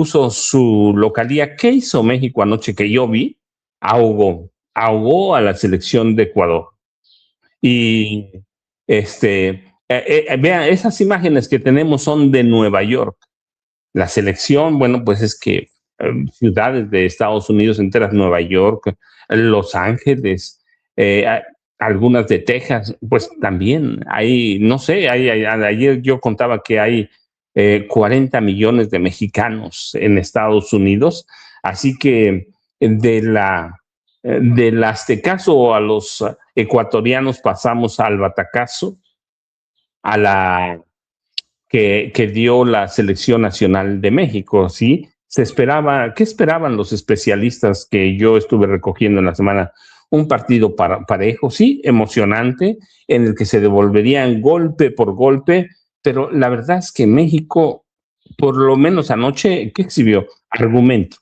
puso su localía. ¿Qué hizo México anoche que yo vi? Ahogó a la selección de Ecuador. Y vean, esas imágenes que tenemos son de Nueva York. La selección, bueno, pues es que ciudades de Estados Unidos enteras, Nueva York, Los Ángeles, algunas de Texas, pues también hay, no sé, ayer yo contaba que hay 40 millones de mexicanos en Estados Unidos, así que de del aztecaso a los ecuatorianos pasamos al batacazo, a la que dio la Selección Nacional de México, ¿sí? Se esperaba, ¿qué esperaban los especialistas que yo estuve recogiendo en la semana? Un partido parejo, sí, emocionante, en el que se devolverían golpe por golpe, pero la verdad es que México, por lo menos anoche, ¿qué exhibió? Argumento,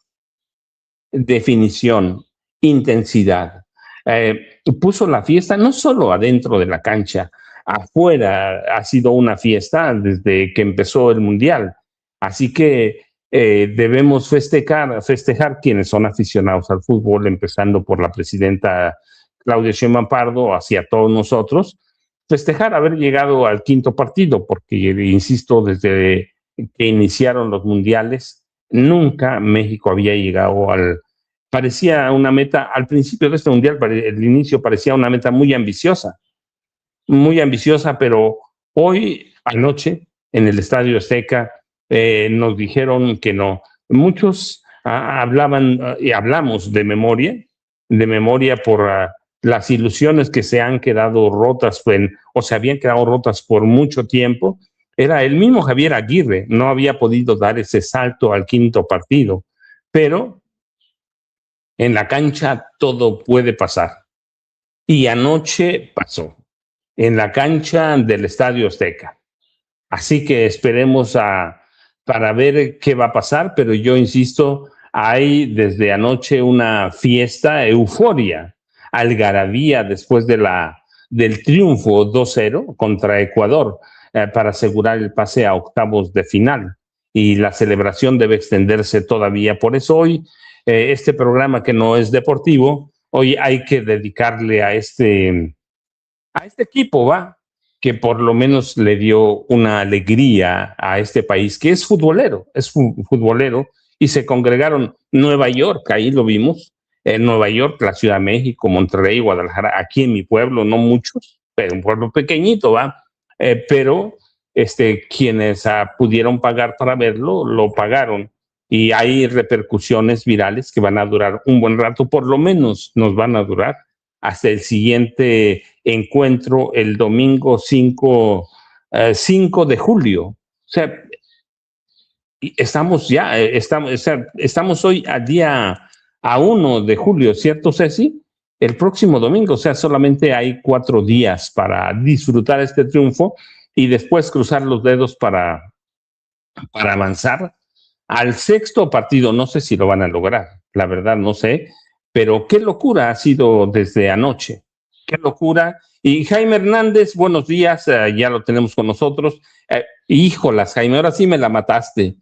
definición, intensidad. Puso la fiesta no solo adentro de la cancha, afuera ha sido una fiesta desde que empezó el Mundial. Así que debemos festejar quienes son aficionados al fútbol, empezando por la presidenta Claudia Sheinbaum Pardo, hacia todos nosotros, festejar haber llegado al quinto partido, porque, insisto, desde que iniciaron los mundiales, nunca México había llegado parecía una meta, al principio de este mundial, el inicio parecía una meta muy ambiciosa, pero hoy, anoche, en el Estadio Azteca, nos dijeron que no. Muchos hablaban y hablamos de memoria por las ilusiones que se han quedado rotas o se habían quedado rotas por mucho tiempo. Era el mismo Javier Aguirre, no había podido dar ese salto al quinto partido, pero en la cancha todo puede pasar. Y anoche pasó, en la cancha del Estadio Azteca. Así que esperemos para ver qué va a pasar, pero yo insisto, hay desde anoche una fiesta, euforia, algarabía después del triunfo 2-0 contra Ecuador para asegurar el pase a octavos de final. Y la celebración debe extenderse todavía. Por eso hoy, este programa que no es deportivo, hoy hay que dedicarle a este equipo, ¿va? Que por lo menos le dio una alegría a este país, que es futbolero, y se congregaron Nueva York, ahí lo vimos, Nueva York, la Ciudad de México, Monterrey, Guadalajara, aquí en mi pueblo, no muchos, pero un pueblo pequeñito, ¿va? Pero quienes pudieron pagar para verlo, lo pagaron. Y hay repercusiones virales que van a durar un buen rato, por lo menos nos van a durar hasta el siguiente encuentro el domingo 5 de julio. O sea, estamos hoy a 1 de julio, ¿cierto, Ceci? El próximo domingo, o sea, solamente hay 4 días para disfrutar este triunfo y después cruzar los dedos para avanzar al sexto partido. No sé si lo van a lograr, la verdad no sé, pero qué locura ha sido desde anoche, qué locura. Y Jaime Hernández, buenos días, ya lo tenemos con nosotros. Híjolas, Jaime, ahora sí me la mataste.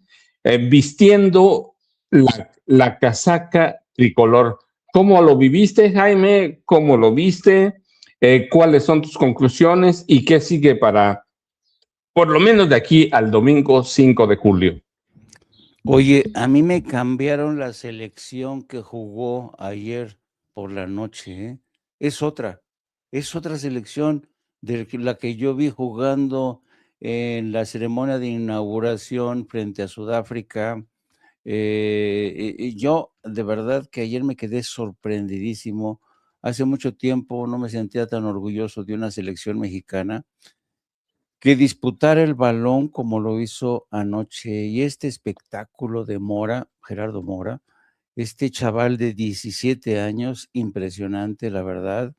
Vistiendo la casaca tricolor. ¿Cómo lo viviste, Jaime? ¿Cómo lo viste? ¿Cuáles son tus conclusiones y qué sigue para, por lo menos de aquí al domingo 5 de julio? Oye, a mí me cambiaron la selección que jugó ayer por la noche, ¿eh? Es otra selección de la que yo vi jugando en la ceremonia de inauguración frente a Sudáfrica. Yo de verdad que ayer me quedé sorprendidísimo. Hace mucho tiempo no me sentía tan orgulloso de una selección mexicana que disputara el balón como lo hizo anoche. Y este espectáculo de Mora, Gerardo Mora, este chaval de 17 años, impresionante, la verdad.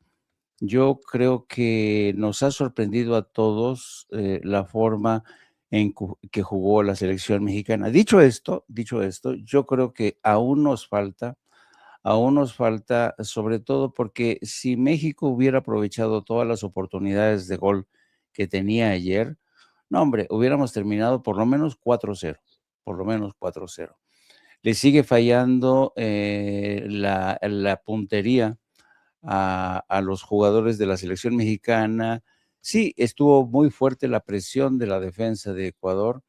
Yo creo que nos ha sorprendido a todos la forma en que jugó la selección mexicana. Dicho esto, yo creo que aún nos falta, sobre todo porque si México hubiera aprovechado todas las oportunidades de gol que tenía ayer, no, hombre, hubiéramos terminado por lo menos 4-0, por lo menos 4-0. le sigue fallando la puntería a los jugadores de la selección mexicana. Sí, estuvo muy fuerte la presión de la defensa de Ecuador,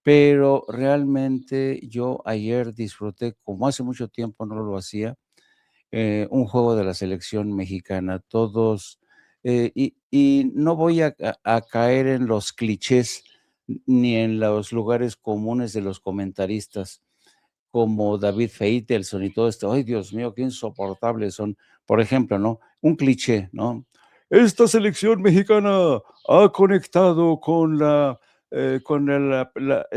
pero realmente yo ayer disfruté, como hace mucho tiempo no lo hacía, un juego de la selección mexicana. Todos, y no voy a caer en los clichés ni en los lugares comunes de los comentaristas como David Feitelson y todo esto. Ay, Dios mío, qué insoportables son. Por ejemplo, ¿no? Un cliché, ¿no? Esta selección mexicana ha conectado con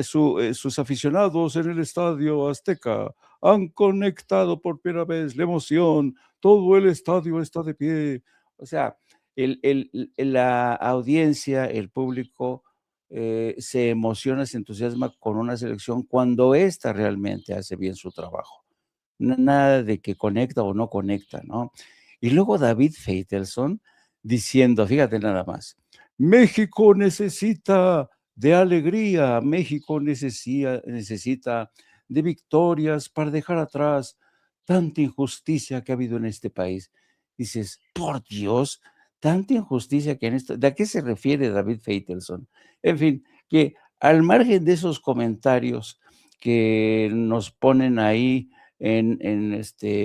sus aficionados en el Estadio Azteca. Han conectado por primera vez la emoción. Todo el estadio está de pie. O sea, la audiencia, el público se emociona, se entusiasma con una selección cuando ésta realmente hace bien su trabajo. Nada de que conecta o no conecta, ¿no? Y luego David Feitelson diciendo, fíjate nada más, México necesita de alegría, México necesita de victorias para dejar atrás tanta injusticia que ha habido en este país. Dices, por Dios, tanta injusticia que en esto, ¿de a qué se refiere David Feitelson? En fin, que al margen de esos comentarios que nos ponen ahí en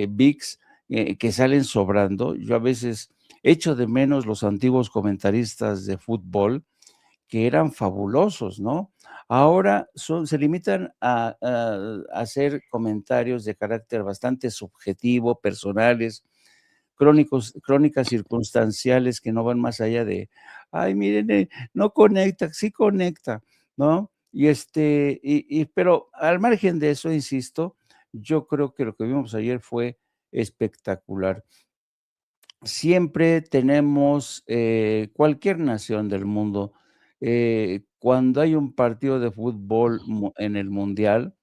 VIX, que salen sobrando, yo a veces echo de menos los antiguos comentaristas de fútbol que eran fabulosos, ¿no? Ahora se limitan a hacer comentarios de carácter bastante subjetivo, personales, crónicas circunstanciales que no van más allá de, ay, miren, no conecta, sí conecta, ¿no? Pero al margen de eso, insisto, yo creo que lo que vimos ayer fue espectacular. Siempre tenemos, cualquier nación del mundo, cuando hay un partido de fútbol en el mundial,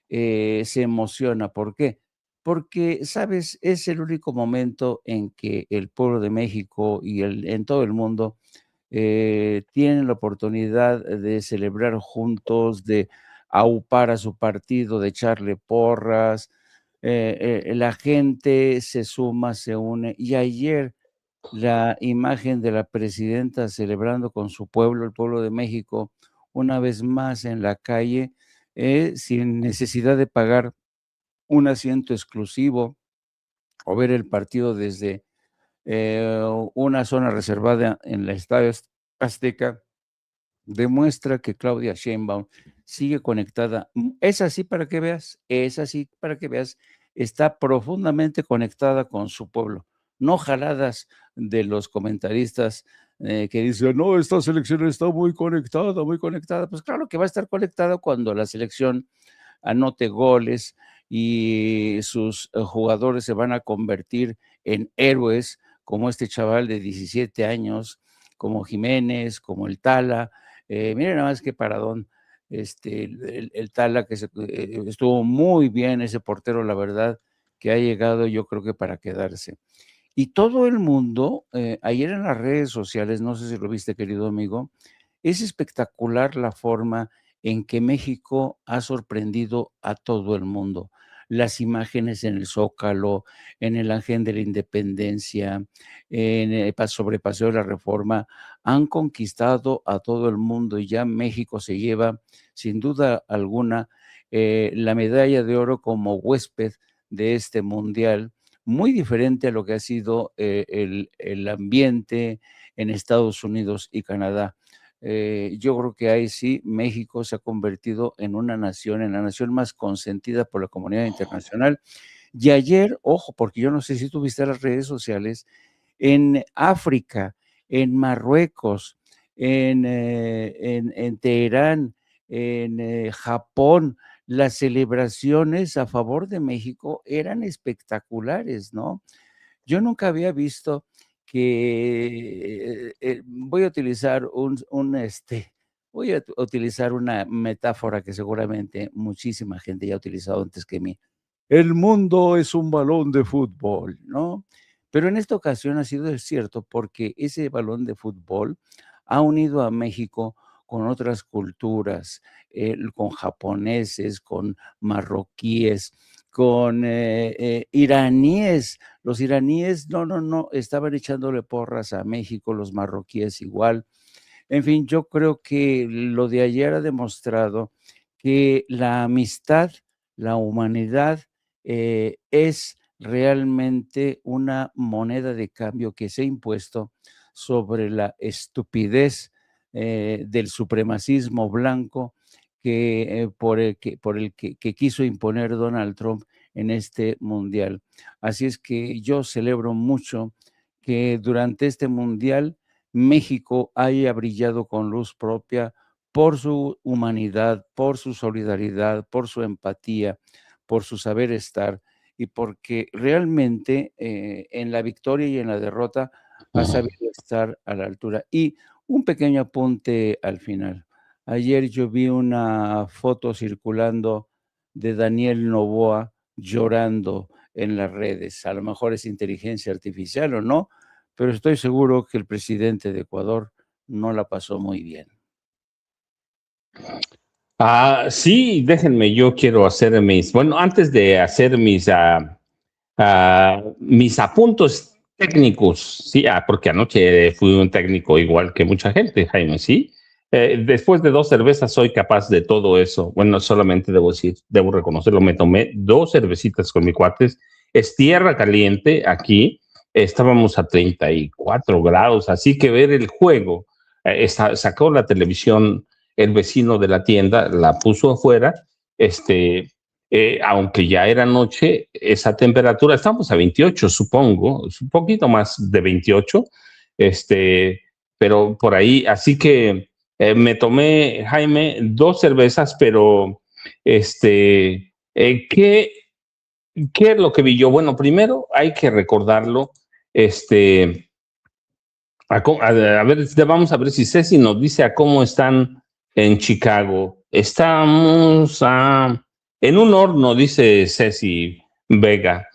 se emociona. ¿Por qué? Porque, ¿sabes? Es el único momento en que el pueblo de México y en todo el mundo tienen la oportunidad de celebrar juntos, de aupar a su partido, de echarle porras, la gente se suma, se une. Y ayer la imagen de la presidenta celebrando con su pueblo, el pueblo de México, una vez más en la calle, sin necesidad de pagar un asiento exclusivo o ver el partido desde eh, una zona reservada en el Estadio Azteca, demuestra que Claudia Sheinbaum sigue conectada. Es así para que veas, es así para que veas, está profundamente conectada con su pueblo, no jaladas de los comentaristas que dicen, no, esta selección está muy conectada, muy conectada. Pues claro que va a estar conectada cuando la selección anote goles y sus jugadores se van a convertir en héroes, como este chaval de 17 años, como Jiménez, como el Tala. Miren nada más que paradón, el Tala, que estuvo muy bien ese portero, la verdad, que ha llegado yo creo que para quedarse. Y todo el mundo, ayer en las redes sociales, no sé si lo viste, querido amigo, es espectacular la forma en que México ha sorprendido a todo el mundo. Las imágenes en el Zócalo, en el Ángel de la Independencia, en el sobre Paseo de la Reforma, han conquistado a todo el mundo y ya México se lleva, sin duda alguna, la medalla de oro como huésped de este mundial, muy diferente a lo que ha sido el ambiente en Estados Unidos y Canadá. Yo creo que ahí sí México se ha convertido en una nación, en la nación más consentida por la comunidad internacional. Y ayer, ojo, porque yo no sé si tuviste las redes sociales, en África, en Marruecos, en Teherán, en Japón, las celebraciones a favor de México eran espectaculares, ¿no? Yo nunca había visto que, voy a utilizar voy a utilizar una metáfora que seguramente muchísima gente ya ha utilizado antes que mí. El mundo es un balón de fútbol, ¿no? Pero en esta ocasión ha sido cierto porque ese balón de fútbol ha unido a México con otras culturas, con japoneses, con marroquíes, con iraníes. Los iraníes no, estaban echándole porras a México, los marroquíes igual. En fin, yo creo que lo de ayer ha demostrado que la amistad, la humanidad, es realmente una moneda de cambio que se ha impuesto sobre la estupidez del supremacismo blanco por el que quiso imponer Donald Trump en este mundial. Así es que yo celebro mucho que durante este mundial México haya brillado con luz propia por su humanidad, por su solidaridad, por su empatía, por su saber estar y porque realmente en la victoria y en la derrota ha sabido estar a la altura. Y un pequeño apunte al final. Ayer yo vi una foto circulando de Daniel Noboa llorando en las redes. A lo mejor es inteligencia artificial o no, pero estoy seguro que el presidente de Ecuador no la pasó muy bien. Sí, déjenme, yo quiero hacer bueno, antes de hacer mis apuntos técnicos, sí, porque anoche fui un técnico igual que mucha gente, Jaime, sí. Después de 2 cervezas soy capaz de todo eso. Bueno, solamente debo decir, debo reconocerlo, me tomé 2 cervecitas con mis cuates. Es tierra caliente aquí, estábamos a 34 grados, así que ver el juego, sacó la televisión el vecino de la tienda, la puso afuera, aunque ya era noche, esa temperatura, estamos a 28, supongo, un poquito más de 28, pero por ahí, así que me tomé, Jaime, 2 cervezas, pero ¿qué es lo que vi yo? Bueno, primero hay que recordarlo, a ver, vamos a ver si Ceci nos dice a cómo están en Chicago. Estamos en un horno, dice Ceci Vega.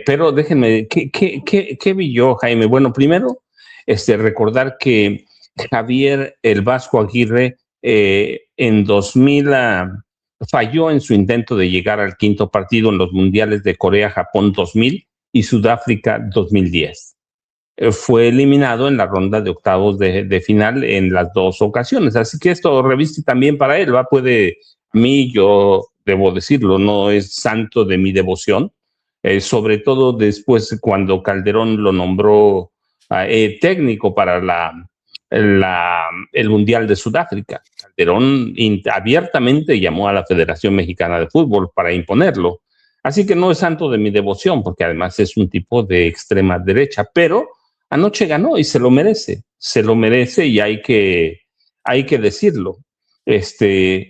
Pero déjenme, ¿qué vi yo, Jaime? Bueno, primero, recordar que Javier el Vasco Aguirre en 2000 falló en su intento de llegar al 5º partido en los mundiales de Corea-Japón 2000 y Sudáfrica 2010. Fue eliminado en la ronda de octavos de final en las 2 ocasiones. Así que esto reviste también para él, ¿va? Yo debo decirlo, no es santo de mi devoción, sobre todo después cuando Calderón lo nombró técnico para el Mundial de Sudáfrica. Calderón abiertamente llamó a la Federación Mexicana de Fútbol para imponerlo. Así que no es santo de mi devoción, porque además es un tipo de extrema derecha, pero anoche ganó y se lo merece y hay que decirlo.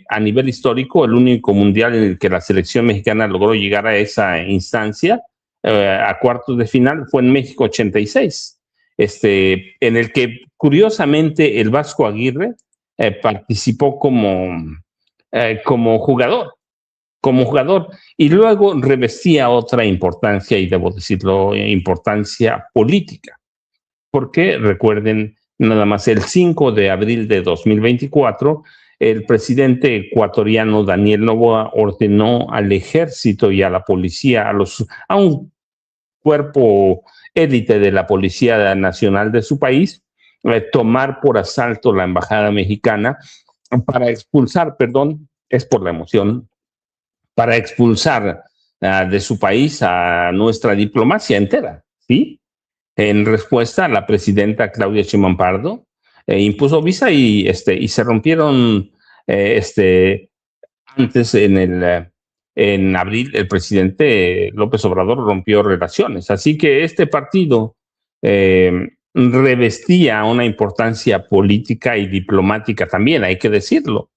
A nivel histórico, el único mundial en el que la selección mexicana logró llegar a esa instancia, a cuartos de final, fue en México 86, en el que curiosamente el Vasco Aguirre participó como jugador y luego revestía otra importancia, y debo decirlo, importancia política. Porque recuerden, nada más el 5 de abril de 2024, el presidente ecuatoriano Daniel Noboa ordenó al ejército y a la policía, a un cuerpo élite de la Policía Nacional de su país, tomar por asalto la embajada mexicana para expulsar, perdón, es por la emoción, para expulsar de su país a nuestra diplomacia entera, ¿sí? En respuesta, la presidenta Claudia Sheinbaum Pardo impuso visa y se rompieron antes en abril el presidente López Obrador rompió relaciones. Así que este partido revestía una importancia política y diplomática también, hay que decirlo.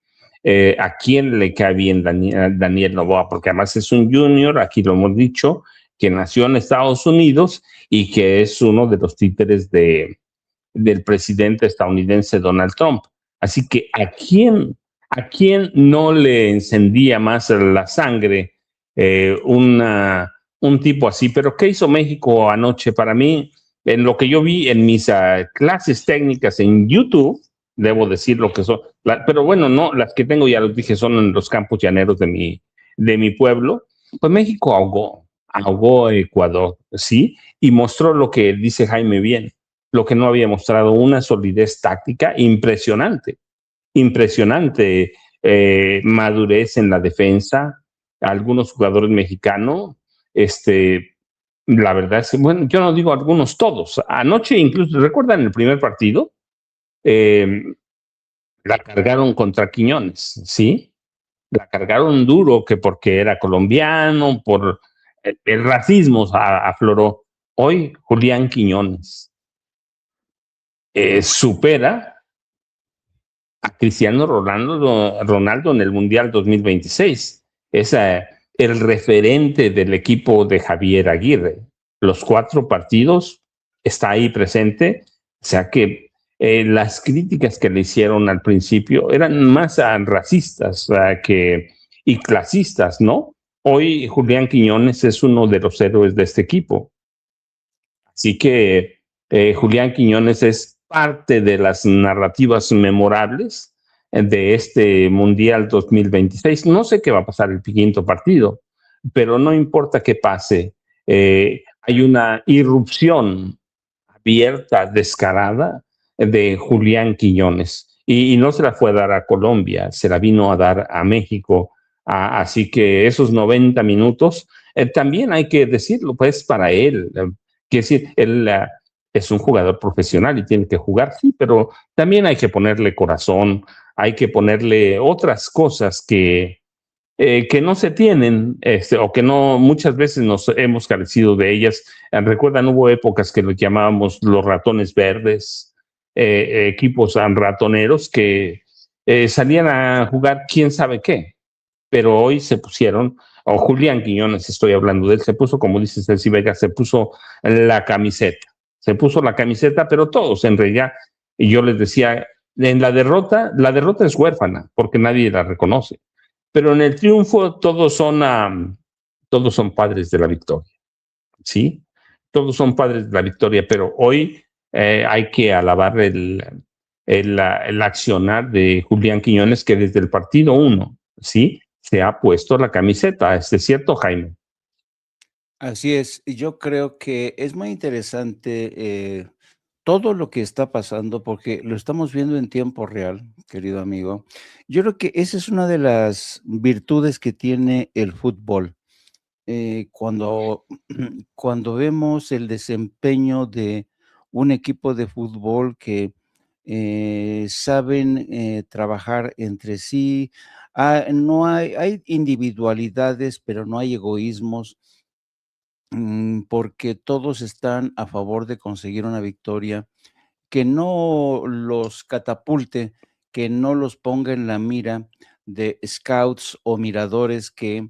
¿A quién le cae bien Daniel Noboa? Porque además es un junior, aquí lo hemos dicho, que nació en Estados Unidos y que es uno de los títeres del presidente estadounidense Donald Trump. Así que ¿a quién no le encendía más la sangre un tipo así? Pero ¿qué hizo México anoche? Para mí, en lo que yo vi en mis clases técnicas en YouTube, debo decir lo que son. Pero bueno, no, las que tengo, ya los dije, son en los campos llaneros de mi pueblo. Pues México ahogó a Ecuador, ¿sí? Y mostró lo que dice Jaime bien, lo que no había mostrado, una solidez táctica impresionante, impresionante, madurez en la defensa, algunos jugadores mexicanos, la verdad es que, bueno, yo no digo algunos, todos. Anoche incluso, ¿recuerdan el primer partido? Eh, la cargaron contra Quiñones, ¿sí? La cargaron duro, que porque era colombiano, por el racismo afloró. Hoy Julián Quiñones supera a Cristiano Ronaldo en el Mundial 2026. Es el referente del equipo de Javier Aguirre. Los 4 partidos está ahí presente. O sea que las críticas que le hicieron al principio eran más racistas y clasistas, ¿no? Hoy Julián Quiñones es uno de los héroes de este equipo. Así que Julián Quiñones es parte de las narrativas memorables de este Mundial 2026. No sé qué va a pasar el quinto partido, pero no importa qué pase, hay una irrupción abierta, descarada de Julián Quiñones. Y no se la fue a dar a Colombia, se la vino a dar a México. Así que esos 90 minutos, también hay que decirlo, pues para él. Quiere decir, él es un jugador profesional y tiene que jugar, sí, pero también hay que ponerle corazón, hay que ponerle otras cosas que no se tienen, o que no muchas veces nos hemos carecido de ellas. Recuerdan, hubo épocas que los llamábamos los ratones verdes, equipos ratoneros que salían a jugar quién sabe qué, pero hoy se pusieron, o Julián Quiñones, estoy hablando de él, se puso, como dice Ceci Vega, se puso la camiseta, pero todos en realidad, y yo les decía, en la derrota es huérfana, porque nadie la reconoce, pero en el triunfo todos son padres de la victoria, ¿sí? Todos son padres de la victoria, pero hoy hay que alabar el accionar de Julián Quiñones, que desde el partido 1, ¿sí? Se ha puesto la camiseta. ¿Es cierto, Jaime? Así es, y yo creo que es muy interesante todo lo que está pasando, porque lo estamos viendo en tiempo real, querido amigo. Yo creo que esa es una de las virtudes que tiene el fútbol. Cuando, cuando vemos el desempeño de un equipo de fútbol que saben trabajar entre sí, no hay individualidades, pero no hay egoísmos, porque todos están a favor de conseguir una victoria que no los catapulte, que no los ponga en la mira de scouts o miradores que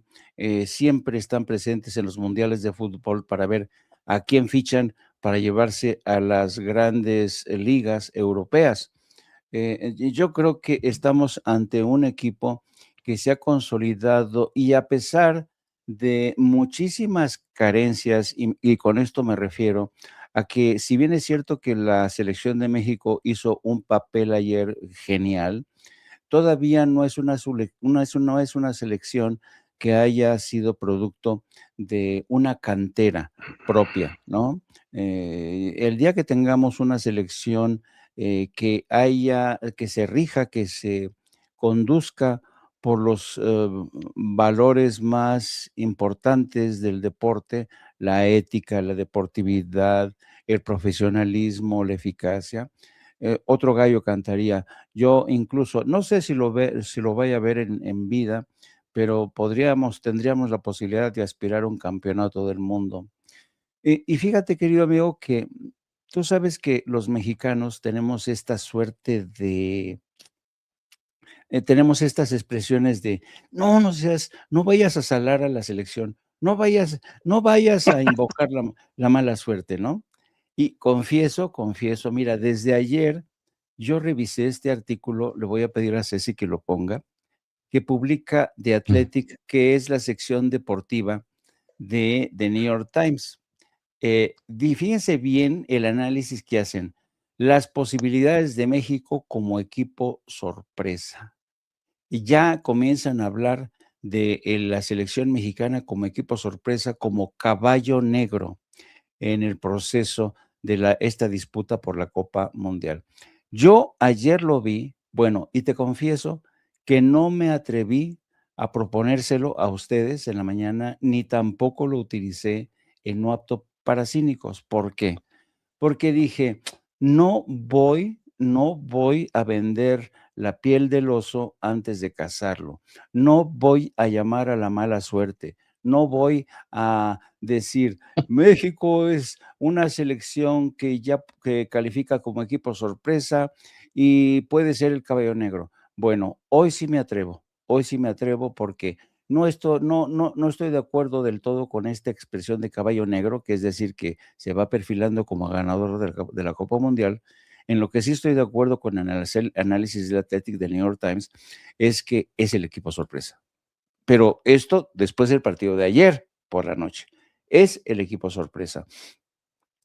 siempre están presentes en los mundiales de fútbol para ver a quién fichan para llevarse a las grandes ligas europeas. Y yo creo que estamos ante un equipo que se ha consolidado y a pesar de muchísimas carencias, y con esto me refiero a que si bien es cierto que la selección de México hizo un papel ayer genial, todavía no es no es una selección que haya sido producto de una cantera propia, ¿no? El día que tengamos una selección que se rija, que se conduzca por los valores más importantes del deporte, la ética, la deportividad, el profesionalismo, la eficacia, otro gallo cantaría. Yo incluso, no sé si lo vaya a ver en vida, pero tendríamos la posibilidad de aspirar a un campeonato del mundo. Y fíjate, querido amigo, que tú sabes que los mexicanos tenemos esta suerte de, tenemos estas expresiones de, no vayas a salar a la selección, no vayas a invocar la mala suerte, ¿no? Y confieso, mira, desde ayer yo revisé este artículo, le voy a pedir a Ceci que lo ponga, que publica The Athletic, que es la sección deportiva de The New York Times. Fíjense bien el análisis que hacen. las posibilidades de México como equipo sorpresa. Y ya comienzan a hablar de la selección mexicana como equipo sorpresa, como caballo negro en el proceso de esta disputa por la Copa Mundial. Yo ayer lo vi, bueno, y te confieso que no me atreví a proponérselo a ustedes en la mañana, ni tampoco lo utilicé en No Apto para Cínicos. ¿Por qué? Porque dije, no voy a vender la piel del oso antes de cazarlo. No voy a llamar a la mala suerte. No voy a decir, México es una selección que califica como equipo sorpresa y puede ser el caballo negro. Bueno, hoy sí me atrevo porque no estoy de acuerdo del todo con esta expresión de caballo negro, que es decir, que se va perfilando como ganador de la Copa Mundial. En lo que sí estoy de acuerdo con el análisis del Athletic del New York Times es que es el equipo sorpresa. Pero esto después del partido de ayer por la noche. Es el equipo sorpresa.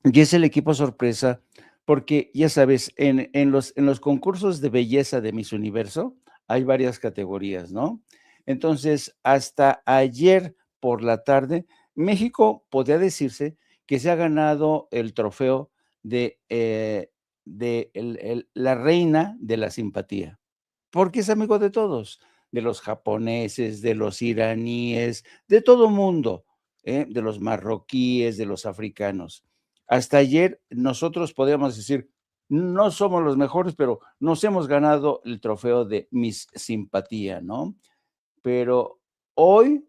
Y es el equipo sorpresa porque, ya sabes, en los concursos de belleza de Miss Universo hay varias categorías, ¿no? Entonces, hasta ayer por la tarde, México podría decirse que se ha ganado el trofeo de la reina de la simpatía, porque es amigo de todos, de los japoneses, de los iraníes, de todo mundo, de los marroquíes, de los africanos. Hasta ayer nosotros podíamos decir, no somos los mejores, pero nos hemos ganado el trofeo de Miss Simpatía, ¿no? Pero hoy,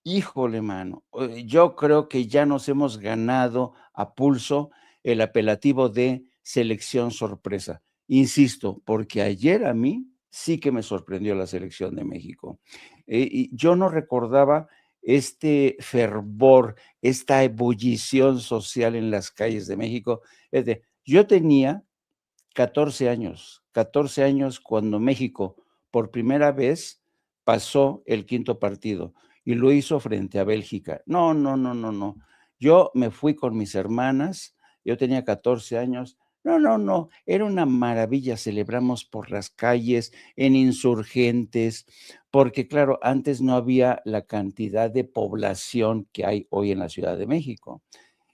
híjole, mano, yo creo que ya nos hemos ganado a pulso el apelativo de selección sorpresa. Insisto, porque ayer a mí sí que me sorprendió la selección de México. Y yo no recordaba este fervor, esta ebullición social en las calles de México. Yo tenía 14 años cuando México por primera vez pasó el quinto partido y lo hizo frente a Bélgica. No, no, no, no, no. Yo me fui con mis hermanas, yo tenía 14 años. No, no, no, era una maravilla. Celebramos por las calles, en Insurgentes, porque claro, antes no había la cantidad de población que hay hoy en la Ciudad de México.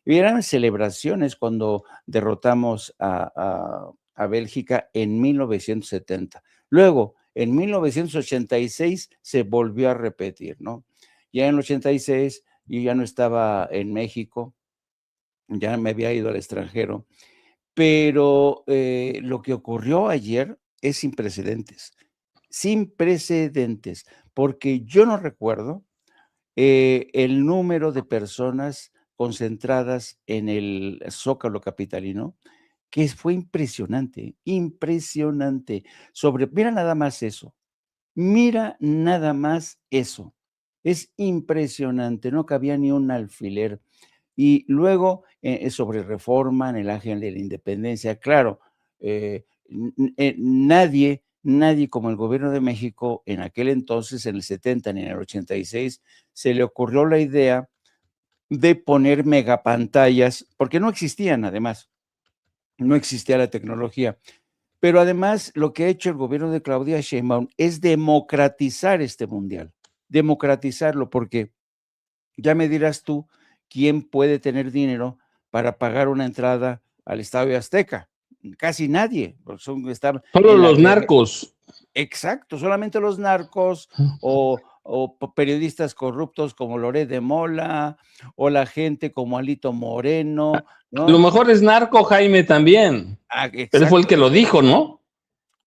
Y eran celebraciones cuando derrotamos a Bélgica en 1970. Luego, en 1986 se volvió a repetir, ¿no? Ya en el 86 yo ya no estaba en México, ya me había ido al extranjero, pero lo que ocurrió ayer es sin precedentes, porque yo no recuerdo el número de personas concentradas en el Zócalo capitalino, que fue impresionante, impresionante. Mira nada más eso, mira nada más eso. Es impresionante, no cabía ni un alfiler. Y luego, sobre Reforma, en el Ángel de la Independencia, claro, nadie como el gobierno de México en aquel entonces, en el 70 ni en el 86, se le ocurrió la idea de poner megapantallas, porque no existían además, no existía la tecnología. Pero además, lo que ha hecho el gobierno de Claudia Sheinbaum es democratizar este mundial, democratizarlo, porque ya me dirás tú, ¿quién puede tener dinero para pagar una entrada al Estadio Azteca? Casi nadie, porque están Solo en la los narcos. exacto, solamente los narcos o periodistas corruptos como Loret de Mola o la gente como Alito Moreno, A lo ¿no? mejor es narco, Jaime, también. Él fue el Exacto, que lo dijo, ¿no?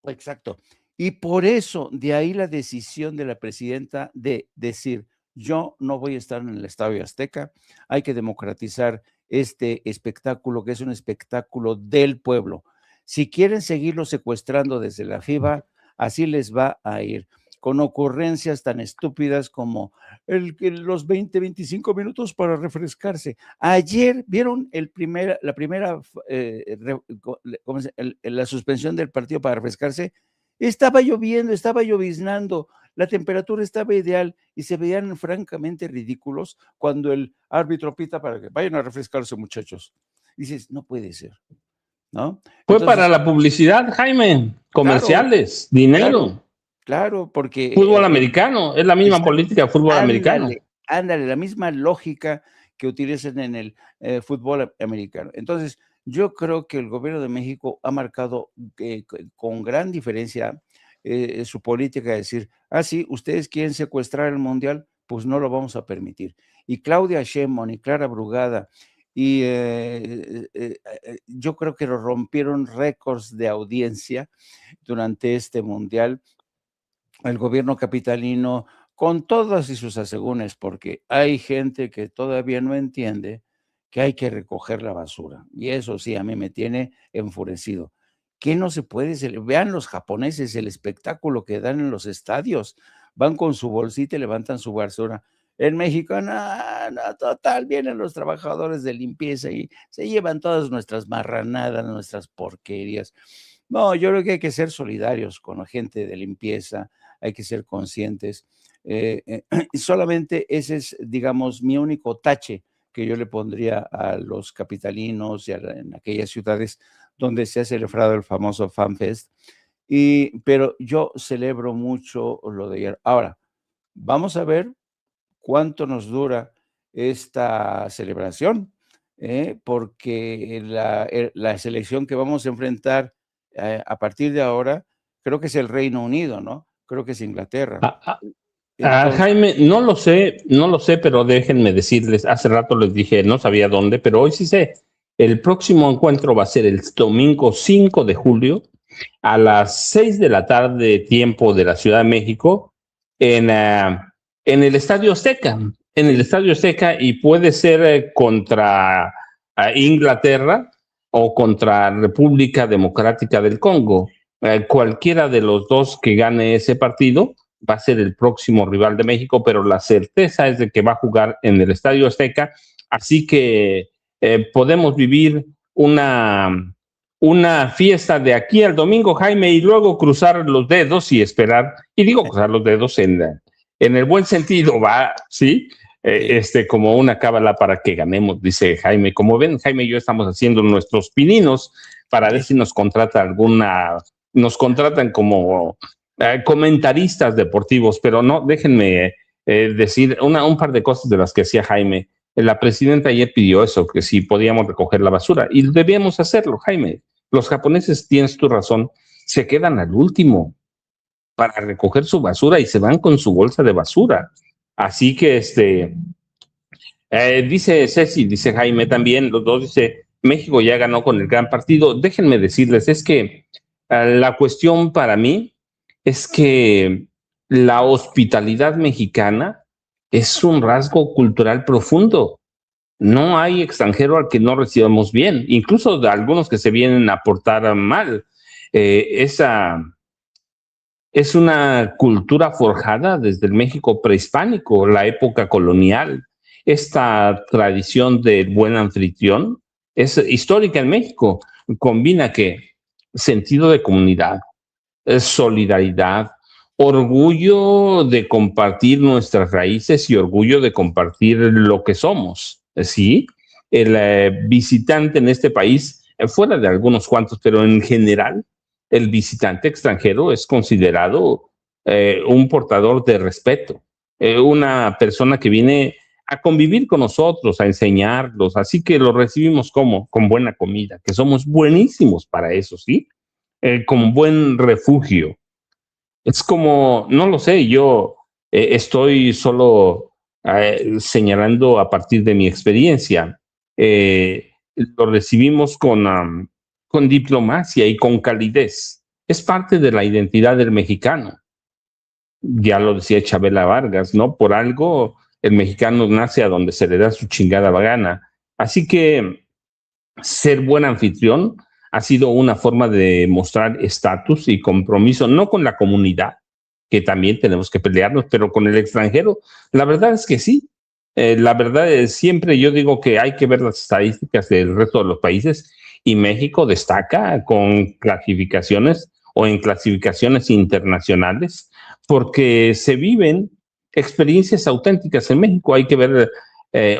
exacto. Y por eso, de ahí la decisión de la presidenta de decir, yo no voy a estar en el Estadio Azteca, hay que democratizar este espectáculo, que es un espectáculo del pueblo. Si quieren seguirlo secuestrando desde la FIBA, así les va a ir, con ocurrencias tan estúpidas como los 20, 25 minutos para refrescarse. Ayer vieron la primera, la suspensión del partido para refrescarse. Estaba lloviendo, estaba lloviznando, la temperatura estaba ideal y se veían francamente ridículos cuando el árbitro pita para que vayan a refrescarse, muchachos. Dices, no puede ser. ¿no? Fue para Entonces, la publicidad, Jaime, claro, comerciales, dinero. claro, claro, porque Fútbol americano, es la misma exacto, política de fútbol americano. ándale, ándale, la misma lógica que utilizan en el fútbol americano. Entonces, yo creo que el gobierno de México ha marcado con gran diferencia su política de decir, sí, ustedes quieren secuestrar el mundial, pues no lo vamos a permitir. Y Claudia Sheinbaum y Clara Brugada, y yo creo que rompieron récords de audiencia durante este mundial. El gobierno capitalino, con todas y sus asegúnes, porque hay gente que todavía no entiende que hay que recoger la basura. Y eso sí, a mí me tiene enfurecido. ¿Qué no se puede? Vean los japoneses el espectáculo que dan en los estadios. Van con su bolsita y levantan su basura. En México, no, no, total, vienen los trabajadores de limpieza y se llevan todas nuestras marranadas, nuestras porquerías. No, yo creo que hay que ser solidarios con la gente de limpieza, hay que ser conscientes. Y solamente ese es, digamos, mi único tache que yo le pondría a los capitalinos y en aquellas ciudades donde se ha celebrado el famoso FanFest. Pero yo celebro mucho lo de ayer. Ahora, vamos a ver cuánto nos dura esta celebración, porque la selección que vamos a enfrentar a partir de ahora, creo que es el Reino Unido, ¿no? Creo que es Inglaterra. Entonces, Jaime, no lo sé, pero déjenme decirles, hace rato les dije, no sabía dónde, pero hoy sí sé. El próximo encuentro va a ser el domingo 5 de julio a las 6 de la tarde, tiempo de la Ciudad de México, en, en el Estadio Azteca. En el sí, Estadio Azteca, y puede ser contra Inglaterra o contra República Democrática del Congo. Cualquiera de los dos que gane ese partido va a ser el próximo rival de México, pero la certeza es de que va a jugar en el Estadio Azteca, así que podemos vivir una fiesta de aquí al domingo, Jaime, y luego cruzar los dedos y esperar, y digo cruzar los dedos en el buen sentido, va, ¿sí? sí. Como una cábala para que ganemos, dice Jaime. Como ven, Jaime y yo estamos haciendo nuestros pininos para ver si nos nos contratan como comentaristas deportivos, pero no, déjenme decir un par de cosas de las que hacía Jaime. La presidenta ayer pidió eso, que si podíamos recoger la basura, y debíamos hacerlo, Jaime. Los japoneses, tienes tu razón, se quedan al último para recoger su basura y se van con su bolsa de basura. Así que dice Ceci, dice Jaime también, los dos dice, México ya ganó con el gran partido. Déjenme decirles, es que la cuestión para mí es que la hospitalidad mexicana es un rasgo cultural profundo. No hay extranjero al que no recibamos bien, incluso de algunos que se vienen a portar mal. Esa es una cultura forjada desde el México prehispánico, la época colonial. Esta tradición del buen anfitrión es histórica en México. Combina que sentido de comunidad, solidaridad, orgullo de compartir nuestras raíces y orgullo de compartir lo que somos. ¿Sí? El visitante en este país, fuera de algunos cuantos, pero en general, el visitante extranjero es considerado un portador de respeto, una persona que viene a convivir con nosotros, a enseñarlos, así que lo recibimos como con buena comida, que somos buenísimos para eso, ¿sí? Con buen refugio. Es como, no lo sé, yo estoy solo señalando a partir de mi experiencia. Lo recibimos con diplomacia y con calidez. Es parte de la identidad del mexicano. Ya lo decía Chabela Vargas, ¿no? Por algo el mexicano nace a donde se le da su chingada gana. Así que ser buen anfitrión ha sido una forma de mostrar estatus y compromiso, no con la comunidad, que también tenemos que pelearnos, pero con el extranjero. La verdad es que sí. La verdad es siempre yo digo que hay que ver las estadísticas del resto de los países y México destaca con clasificaciones o en clasificaciones internacionales porque se viven experiencias auténticas en México. Hay que ver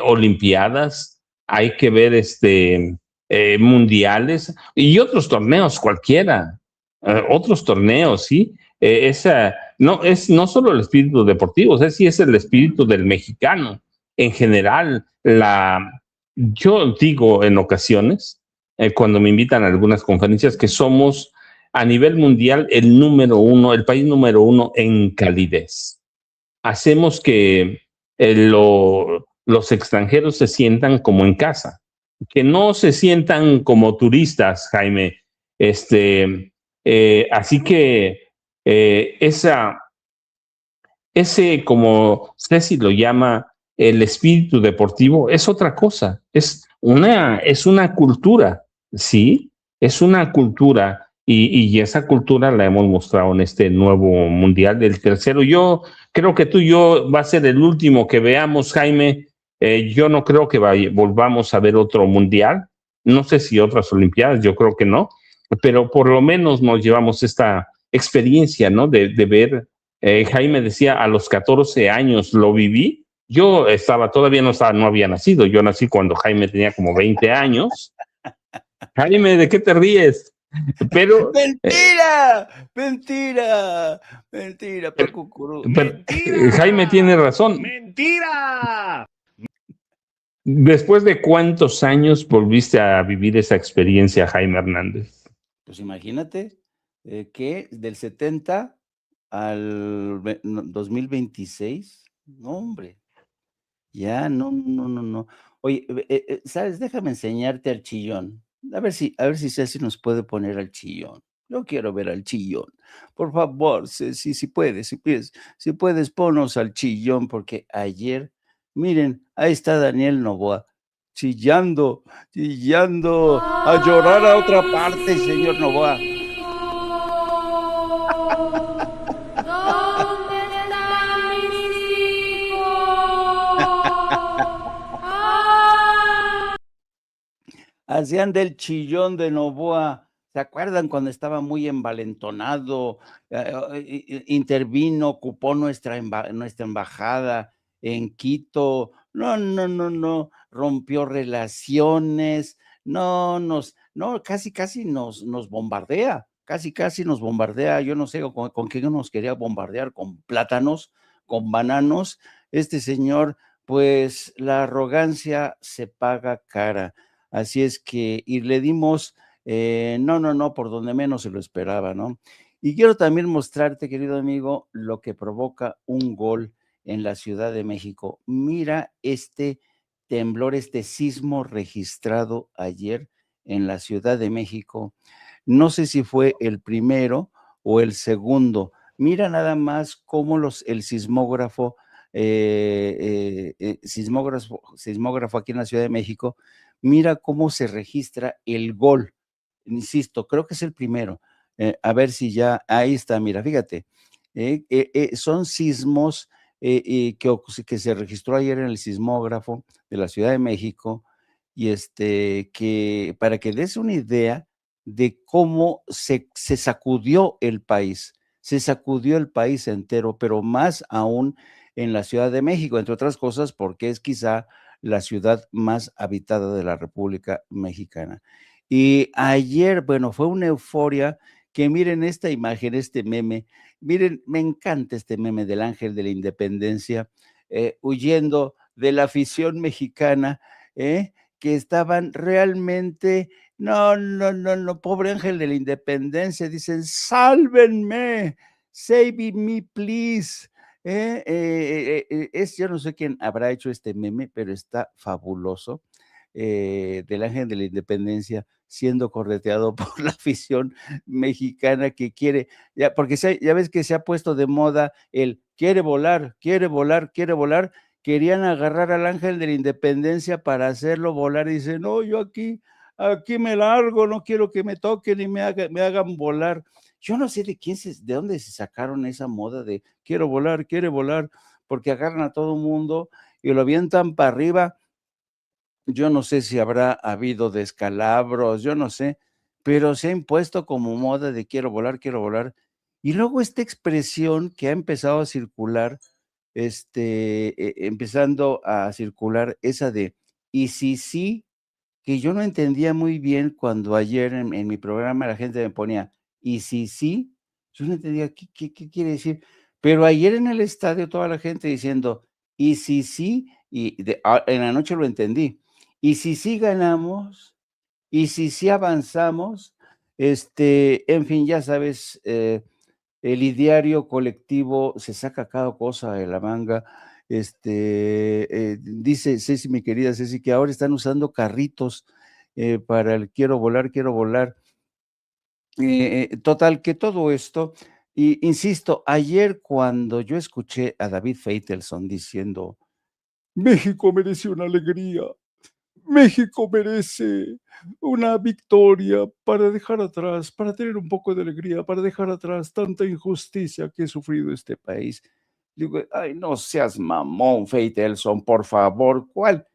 olimpiadas, hay que ver mundiales y otros torneos cualquiera, otros torneos, ¿sí? No es no solo el espíritu deportivo, sí es el espíritu del mexicano en general. Yo digo en ocasiones, cuando me invitan a algunas conferencias, que somos a nivel mundial el número uno, el país número uno en calidez. Hacemos que los extranjeros se sientan como en casa, que no se sientan como turistas, Jaime. Así que esa ese, como Ceci lo llama, el espíritu deportivo, es otra cosa, es una cultura, ¿sí? Es una cultura y esa cultura la hemos mostrado en este nuevo mundial del tercero. Yo creo que tú y yo va a ser el último que veamos, Jaime. Yo no creo que volvamos a ver otro mundial. No sé si otras Olimpiadas, yo creo que no, pero por lo menos nos llevamos esta experiencia, ¿no? De ver Jaime decía, a los 14 años lo viví. Yo todavía no había nacido. Yo nací cuando Jaime tenía como 20 años. Jaime, ¿de qué te ríes? Pero. ¡Mentira! ¡Mentira! ¡Mentira, Paco Curú! ¡Mentira! Jaime tiene razón. ¡Mentira! ¿Después de cuántos años volviste a vivir esa experiencia, Jaime Hernández? Pues imagínate que del 70 al 2026, no, hombre, ya no. Oye, ¿sabes? Déjame enseñarte al chillón. A ver si Ceci nos puede poner al chillón. Yo quiero ver al chillón. Por favor, Ceci, si puedes, si puedes, ponos al chillón, porque ayer, miren, ahí está Daniel Novoa, chillando, a llorar a otra parte, señor Novoa. Hacían del chillón de Novoa. ¿Se acuerdan cuando estaba muy envalentonado? Intervino, ocupó nuestra embajada en Quito. No. Rompió relaciones. Casi nos bombardea. Casi nos bombardea. Yo no sé con qué nos quería bombardear, con plátanos, con bananos. Este señor, pues la arrogancia se paga cara. Así es que, y le dimos, no, por donde menos se lo esperaba, ¿no? Y quiero también mostrarte, querido amigo, lo que provoca un gol en la Ciudad de México. Mira este temblor, este sismo registrado ayer en la Ciudad de México. No sé si fue el primero o el segundo. Mira nada más cómo el sismógrafo aquí en la Ciudad de México, mira cómo se registra el gol. Insisto, creo que es el primero. A ver si ya, ahí está, mira, fíjate. Son sismos que se registró ayer en el sismógrafo de la Ciudad de México y que para que des una idea de cómo se sacudió el país. Se sacudió el país entero, pero más aún en la Ciudad de México, entre otras cosas, porque es quizá la ciudad más habitada de la República Mexicana. Y ayer, bueno, fue una euforia que miren esta imagen, este meme, miren, me encanta este meme del Ángel de la Independencia, huyendo de la afición mexicana, que estaban realmente, no, pobre Ángel de la Independencia, dicen, sálvenme, save me, please. Yo no sé quién habrá hecho este meme, pero está fabuloso. Del Ángel de la Independencia siendo correteado por la afición mexicana que quiere, ya, porque ya ves que se ha puesto de moda el quiere volar, querían agarrar al Ángel de la Independencia para hacerlo volar y dicen, no, yo aquí me largo, no quiero que me toquen y me hagan volar. Yo no sé de dónde se sacaron esa moda de quiere volar, porque agarran a todo mundo y lo avientan para arriba. Yo no sé si habrá habido descalabros, yo no sé, pero se ha impuesto como moda de quiero volar. Y luego esta expresión que ha empezado a circular, empezando a circular esa de, y si sí, que yo no entendía muy bien cuando ayer en mi programa la gente me ponía, y si sí, yo no entendía qué quiere decir. Pero ayer en el estadio toda la gente diciendo, y si sí, en la noche lo entendí, y si sí ganamos, y si sí avanzamos, en fin, ya sabes, el ideario colectivo se saca cada cosa de la manga. Dice Ceci, mi querida Ceci, que ahora están usando carritos para el quiero volar, quiero volar. Total, que todo esto, y insisto, ayer cuando yo escuché a David Feitelson diciendo, México merece una alegría, México merece una victoria para dejar atrás, para tener un poco de alegría, para dejar atrás tanta injusticia que ha sufrido este país. Digo, ay, no seas mamón, Feitelson, por favor, ¿cuál?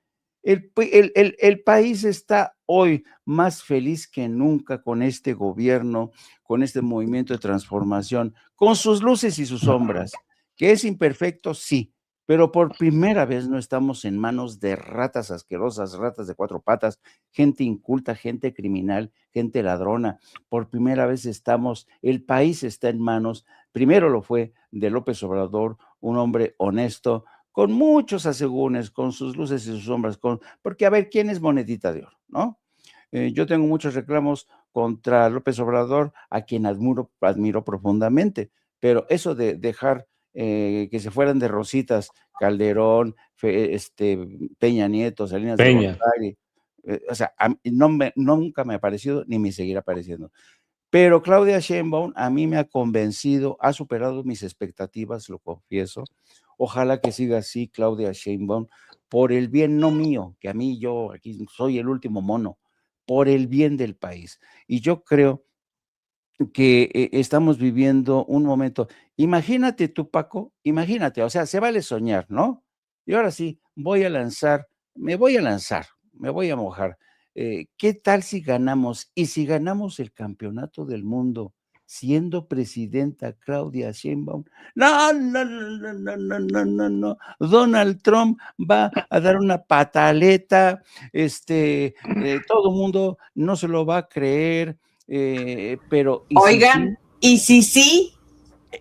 El país está hoy más feliz que nunca con este gobierno, con este movimiento de transformación, con sus luces y sus sombras, que es imperfecto, sí, pero por primera vez no estamos en manos de ratas asquerosas, ratas de cuatro patas, gente inculta, gente criminal, gente ladrona. Por primera vez el país está en manos, primero lo fue de López Obrador, un hombre honesto, con muchos asegúnes, con sus luces y sus sombras, porque a ver, ¿quién es monedita de oro, no? Yo tengo muchos reclamos contra López Obrador, a quien admiro profundamente, pero eso de dejar que se fueran de rositas Calderón, Peña Nieto, Salinas de Peña. Gortari, o sea, nunca me ha parecido ni me seguirá pareciendo. Pero Claudia Sheinbaum a mí me ha convencido, ha superado mis expectativas, lo confieso. Ojalá que siga así Claudia Sheinbaum, por el bien no mío, que a mí yo aquí soy el último mono, por el bien del país. Y yo creo que estamos viviendo un momento. Imagínate tú, Paco, imagínate, o sea, se vale soñar, ¿no? Y ahora sí, me voy a lanzar, me voy a mojar. ¿Qué tal si ganamos? Y si ganamos el campeonato del mundo, siendo presidenta Claudia Sheinbaum, no, no, no, no, no, no, no, no. Donald Trump va a dar una pataleta, todo el mundo no se lo va a creer. Pero, ¿y Oigan, ¿y si sí?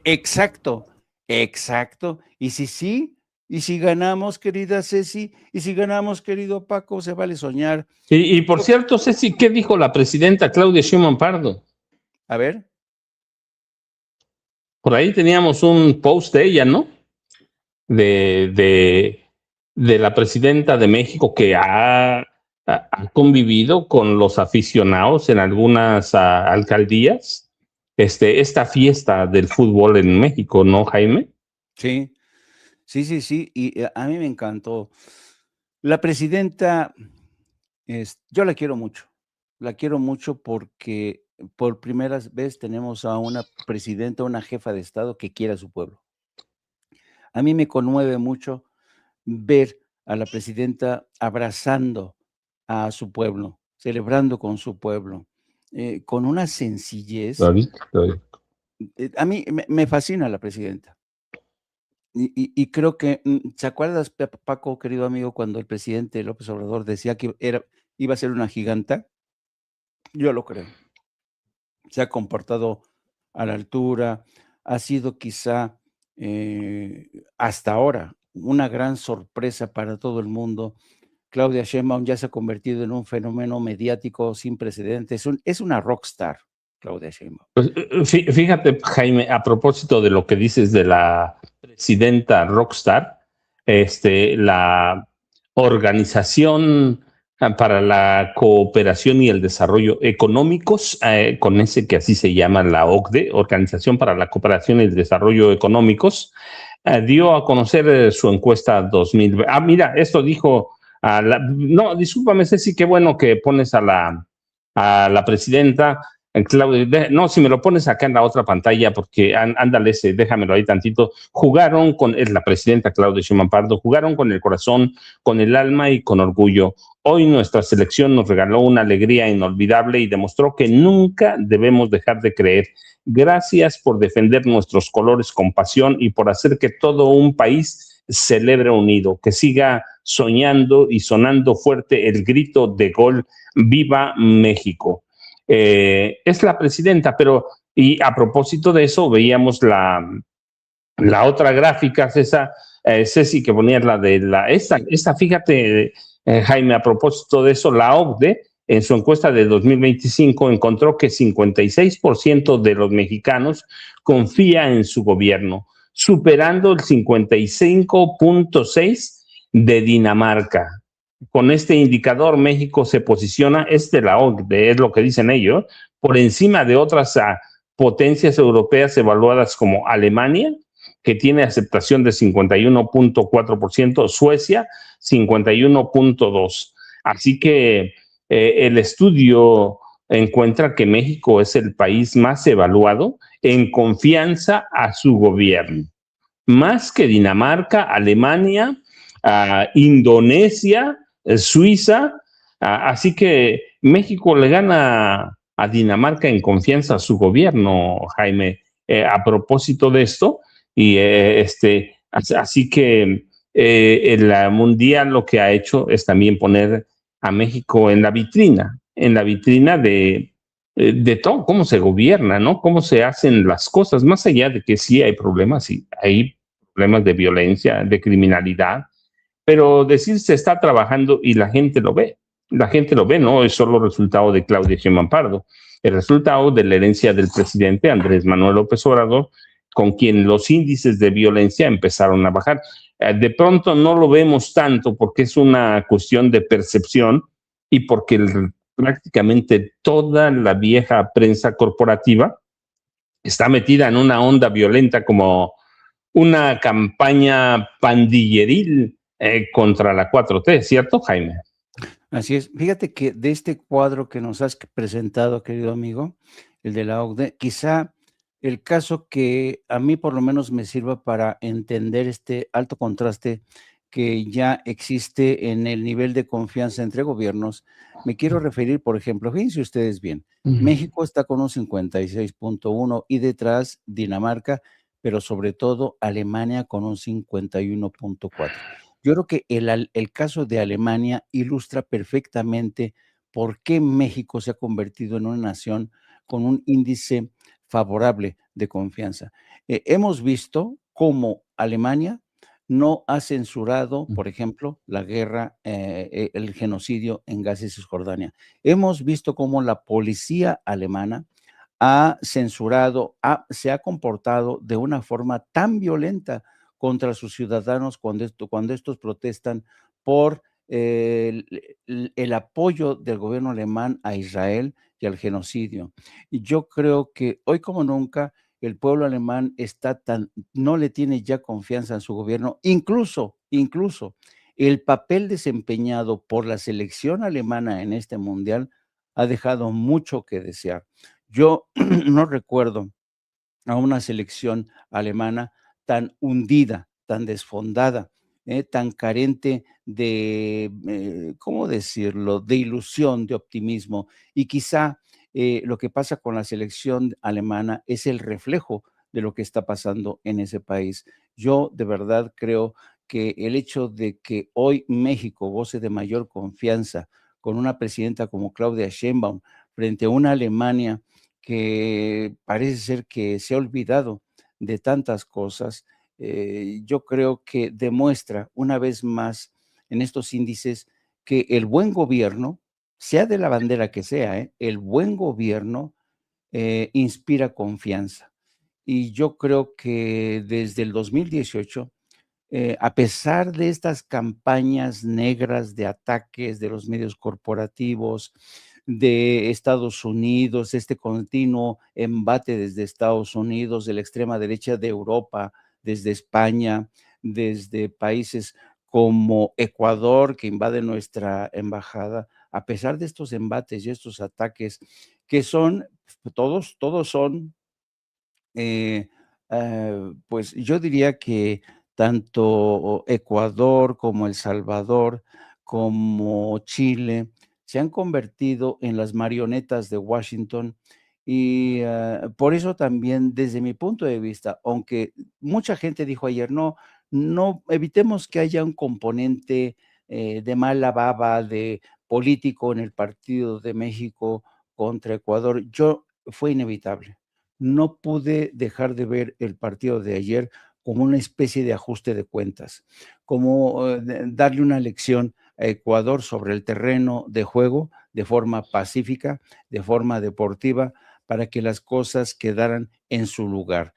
Exacto, exacto. ¿Y si sí? ¿Y si ganamos, querida Ceci? ¿Y si ganamos, querido Paco? Se vale soñar. Y por cierto, Ceci, ¿qué dijo la presidenta Claudia Sheinbaum Pardo? A ver. Por ahí teníamos un post de ella, ¿no? De la presidenta de México que ha convivido con los aficionados en algunas alcaldías. Esta fiesta del fútbol en México, ¿no, Jaime? Sí, sí, sí, sí. Y a mí me encantó. La presidenta, yo la quiero mucho. La quiero mucho porque por primera vez tenemos a una presidenta, una jefa de Estado que quiere a su pueblo. A mí me conmueve mucho ver a la presidenta abrazando a su pueblo, celebrando con su pueblo, con una sencillez. A mí me fascina la presidenta. Y creo que, ¿se acuerdas, Paco, querido amigo, cuando el presidente López Obrador decía que iba a ser una giganta? Yo lo creo. Se ha comportado a la altura, ha sido quizá hasta ahora una gran sorpresa para todo el mundo. Claudia Sheinbaum ya se ha convertido en un fenómeno mediático sin precedentes. Es una rockstar, Claudia Sheinbaum. Pues, fíjate, Jaime, a propósito de lo que dices de la presidenta rockstar, la Organización para la Cooperación y el Desarrollo Económicos, con ese que así se llama la OCDE, Organización para la Cooperación y el Desarrollo Económicos, dio a conocer su encuesta 2020. Mira, esto dijo, no, discúlpame, Ceci, qué bueno que pones a la presidenta. Claudia, no, si me lo pones acá en la otra pantalla, porque ándale, déjamelo ahí tantito. Es la presidenta Claudia Sheinbaum Pardo, jugaron con el corazón, con el alma y con orgullo. Hoy nuestra selección nos regaló una alegría inolvidable y demostró que nunca debemos dejar de creer. Gracias por defender nuestros colores con pasión y por hacer que todo un país celebre unido, que siga soñando y sonando fuerte el grito de gol, ¡Viva México! Es la presidenta, pero y a propósito de eso, veíamos la otra gráfica, Ceci, que ponía esta, fíjate, Jaime, a propósito de eso, la OCDE, en su encuesta de 2025, encontró que 56% de los mexicanos confía en su gobierno, superando el 55.6% de Dinamarca. Con este indicador, México se posiciona, es de la OCDE, es lo que dicen ellos, por encima de otras potencias europeas evaluadas como Alemania, que tiene aceptación de 51.4%, Suecia 51.2%. Así que el estudio encuentra que México es el país más evaluado en confianza a su gobierno, más que Dinamarca, Alemania, Indonesia, Suiza. Así que México le gana a Dinamarca en confianza a su gobierno, Jaime. A propósito de esto, y así que el Mundial lo que ha hecho es también poner a México en la vitrina de todo, cómo se gobierna, ¿no? Cómo se hacen las cosas, más allá de que sí hay problemas de violencia, de criminalidad, pero decir se está trabajando y la gente lo ve, no es solo resultado de Claudia Sheinbaum Pardo, el resultado de la herencia del presidente Andrés Manuel López Obrador, con quien los índices de violencia empezaron a bajar. De pronto no lo vemos tanto porque es una cuestión de percepción y porque prácticamente toda la vieja prensa corporativa está metida en una onda violenta como una campaña pandilleril contra la 4T, ¿cierto, Jaime? Así es. Fíjate que de este cuadro que nos has presentado, querido amigo, el de la OCDE, quizá el caso que a mí por lo menos me sirva para entender este alto contraste que ya existe en el nivel de confianza entre gobiernos, me quiero referir, por ejemplo, fíjense ustedes bien, México está con un 56.1 y detrás Dinamarca, pero sobre todo Alemania con un 51.4. Yo creo que el caso de Alemania ilustra perfectamente por qué México se ha convertido en una nación con un índice favorable de confianza. Hemos visto cómo Alemania no ha censurado, por ejemplo, la guerra, el genocidio en Gaza y Cisjordania. Hemos visto cómo la policía alemana ha censurado, se ha comportado de una forma tan violenta contra sus ciudadanos cuando estos protestan por el apoyo del gobierno alemán a Israel y al genocidio. Y yo creo que hoy como nunca el pueblo alemán no le tiene ya confianza en su gobierno, incluso el papel desempeñado por la selección alemana en este mundial ha dejado mucho que desear. Yo no recuerdo a una selección alemana tan hundida, tan desfondada, tan carente de, ¿cómo decirlo?, de ilusión, de optimismo. Y quizá lo que pasa con la selección alemana es el reflejo de lo que está pasando en ese país. Yo de verdad creo que el hecho de que hoy México goce de mayor confianza con una presidenta como Claudia Sheinbaum frente a una Alemania que parece ser que se ha olvidado de tantas cosas, yo creo que demuestra una vez más en estos índices que el buen gobierno, sea de la bandera que sea, el buen gobierno inspira confianza. Y yo creo que desde el 2018, a pesar de estas campañas negras de ataques de los medios corporativos, de Estados Unidos, este continuo embate desde Estados Unidos, de la extrema derecha de Europa, desde España, desde países como Ecuador, que invade nuestra embajada, a pesar de estos embates y estos ataques, que son, todos son pues yo diría que tanto Ecuador como El Salvador, como Chile, se han convertido en las marionetas de Washington y por eso también desde mi punto de vista, aunque mucha gente dijo ayer, no evitemos que haya un componente de mala baba, de político en el partido de México contra Ecuador, fue inevitable. No pude dejar de ver el partido de ayer como una especie de ajuste de cuentas, como darle una lección a Ecuador sobre el terreno de juego de forma pacífica, de forma deportiva, para que las cosas quedaran en su lugar.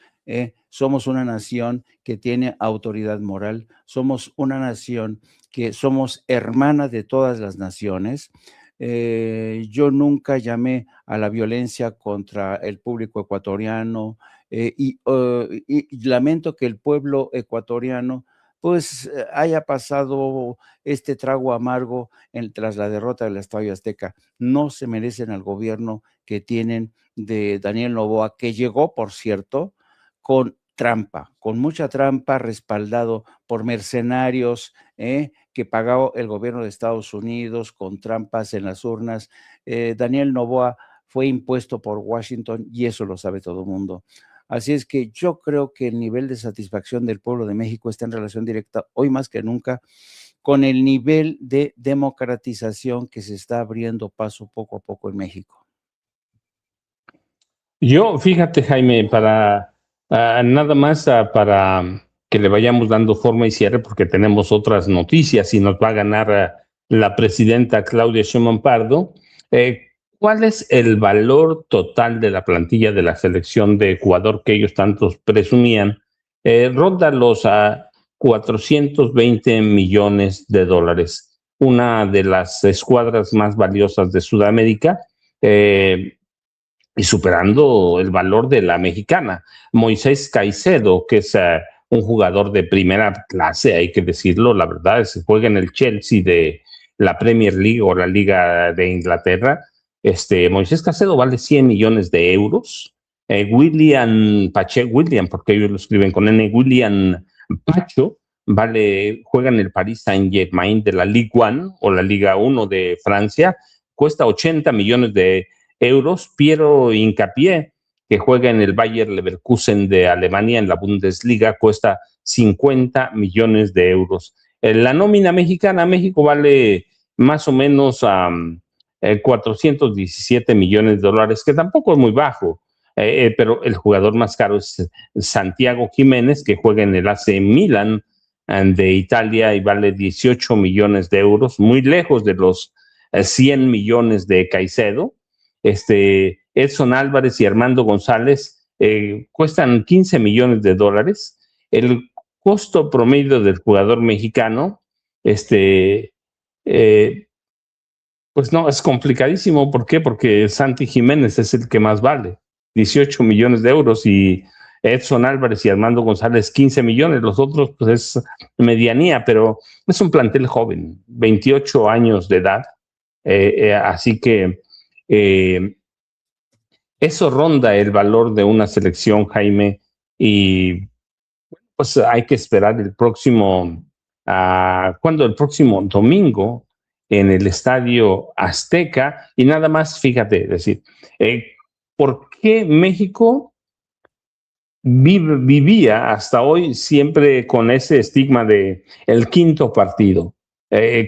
Somos una nación que tiene autoridad moral, somos una nación que somos hermana de todas las naciones. Yo nunca llamé a la violencia contra el público ecuatoriano y lamento que el pueblo ecuatoriano pues haya pasado este trago amargo tras la derrota del Estadio Azteca. No se merecen al gobierno que tienen de Daniel Noboa, que llegó, por cierto, con trampa, con mucha trampa, respaldado por mercenarios que pagó el gobierno de Estados Unidos con trampas en las urnas. Daniel Noboa fue impuesto por Washington y eso lo sabe todo el mundo. Así es que yo creo que el nivel de satisfacción del pueblo de México está en relación directa, hoy más que nunca, con el nivel de democratización que se está abriendo paso poco a poco en México. Yo, fíjate, Jaime, para nada más para que le vayamos dando forma y cierre, porque tenemos otras noticias y nos va a ganar la presidenta Claudia Sheinbaum Pardo. ¿Cuál es el valor total de la plantilla de la selección de Ecuador que ellos tantos presumían? Ronda los 420 millones de dólares, una de las escuadras más valiosas de Sudamérica. Y superando el valor de la mexicana. Moisés Caicedo, que es un jugador de primera clase, hay que decirlo, la verdad, se juega en el Chelsea de la Premier League o la Liga de Inglaterra. Moisés Caicedo vale 100 millones de euros. William Pacheco, porque ellos lo escriben con N, William Pacho, juega en el Paris Saint-Germain de la Ligue 1 o la Liga 1 de Francia, cuesta 80 millones de euros. Piero Hincapié, que juega en el Bayer Leverkusen de Alemania en la Bundesliga, cuesta 50 millones de euros. La nómina mexicana, México vale más o menos 417 millones de dólares, que tampoco es muy bajo, pero el jugador más caro es Santiago Jiménez, que juega en el AC Milan de Italia y vale 18 millones de euros, muy lejos de los 100 millones de Caicedo. Edson Álvarez y Armando González cuestan 15 millones de dólares. El costo promedio del jugador mexicano, pues no, es complicadísimo. ¿Por qué? Porque Santi Jiménez es el que más vale, 18 millones de euros, y Edson Álvarez y Armando González 15 millones. Los otros, pues es medianía, pero es un plantel joven, 28 años de edad. Así que eso ronda el valor de una selección, Jaime, y pues hay que esperar el próximo domingo en el Estadio Azteca. Y nada más, fíjate, decir, ¿por qué México vivía hasta hoy siempre con ese estigma de el quinto partido,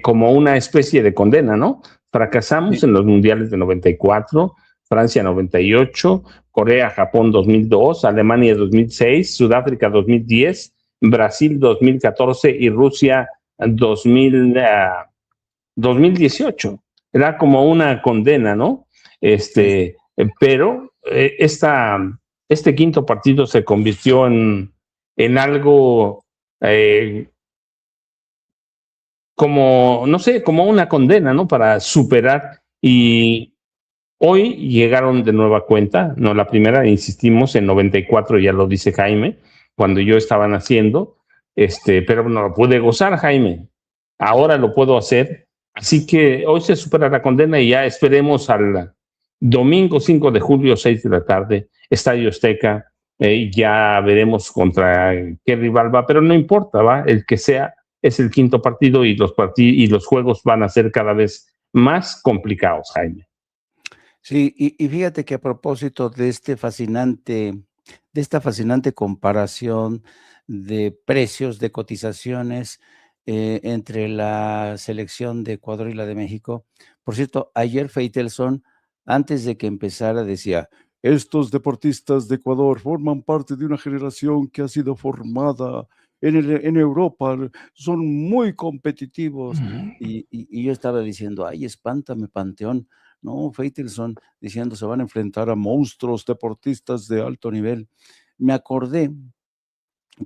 como una especie de condena, ¿no? Fracasamos en los mundiales de 94, Francia 98, Corea, Japón 2002, Alemania 2006, Sudáfrica 2010, Brasil 2014 y Rusia 2018. Era como una condena, ¿no? Pero este quinto partido se convirtió en algo como, no sé, como una condena, ¿no? Para superar. Y hoy llegaron de nueva cuenta, no la primera, insistimos, en 94, ya lo dice Jaime, cuando yo estaba naciendo, pero no lo pude gozar, Jaime. Ahora lo puedo hacer. Así que hoy se supera la condena y ya esperemos al domingo 5 de julio, 6 de la tarde, Estadio Azteca. Ya veremos contra qué rival va, pero no importa, va, el que sea, es el quinto partido y los juegos van a ser cada vez más complicados, Jaime. Sí, y fíjate que a propósito de esta fascinante comparación de precios, de cotizaciones, entre la selección de Ecuador y la de México. Por cierto, ayer Faitelson, antes de que empezara, decía: estos deportistas de Ecuador forman parte de una generación que ha sido formada en Europa, son muy competitivos. Y yo estaba diciendo: ay, espántame, Panteón. No, Faitelson diciendo: se van a enfrentar a monstruos deportistas de alto nivel. Me acordé,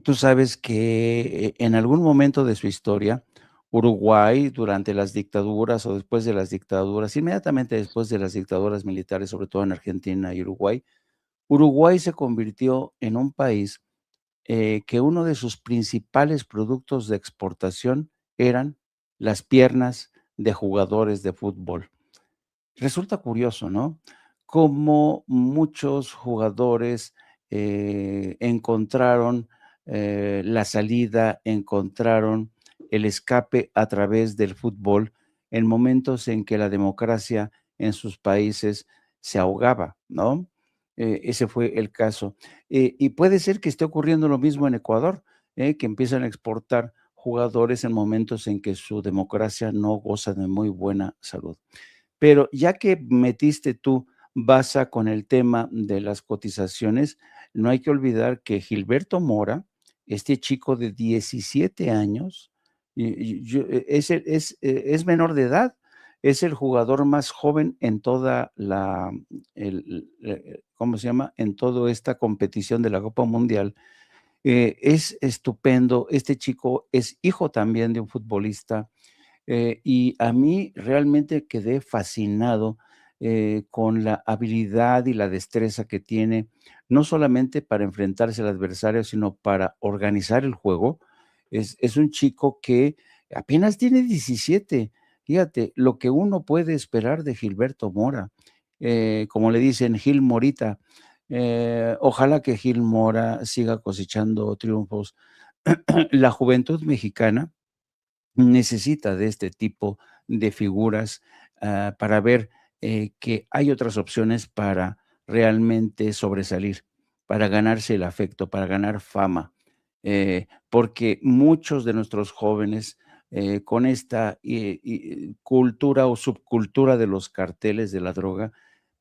tú sabes que en algún momento de su historia, Uruguay, durante las dictaduras o después de las dictaduras, inmediatamente después de las dictaduras militares, sobre todo en Argentina y Uruguay, Uruguay se convirtió en un país que uno de sus principales productos de exportación eran las piernas de jugadores de fútbol. Resulta curioso, ¿no? Cómo muchos jugadores encontraron la salida, encontraron el escape a través del fútbol en momentos en que la democracia en sus países se ahogaba, ¿no? Ese fue el caso. Y puede ser que esté ocurriendo lo mismo en Ecuador, que empiezan a exportar jugadores en momentos en que su democracia no goza de muy buena salud. Pero ya que metiste tú Baza con el tema de las cotizaciones, no hay que olvidar que Gilberto Mora, este chico de 17 años, es menor de edad, es el jugador más joven en toda ¿cómo se llama? En toda esta competición de la Copa Mundial. Es estupendo, este chico es hijo también de un futbolista, y a mí realmente quedé fascinado con la habilidad y la destreza que tiene, no solamente para enfrentarse al adversario, sino para organizar el juego. Es un chico que apenas tiene 17. Fíjate, lo que uno puede esperar de Gilberto Mora, como le dicen, Gil Morita. Ojalá que Gil Mora siga cosechando triunfos. La juventud mexicana necesita de este tipo de figuras para ver que hay otras opciones para realmente sobresalir, para ganarse el afecto, para ganar fama, porque muchos de nuestros jóvenes con esta cultura o subcultura de los carteles de la droga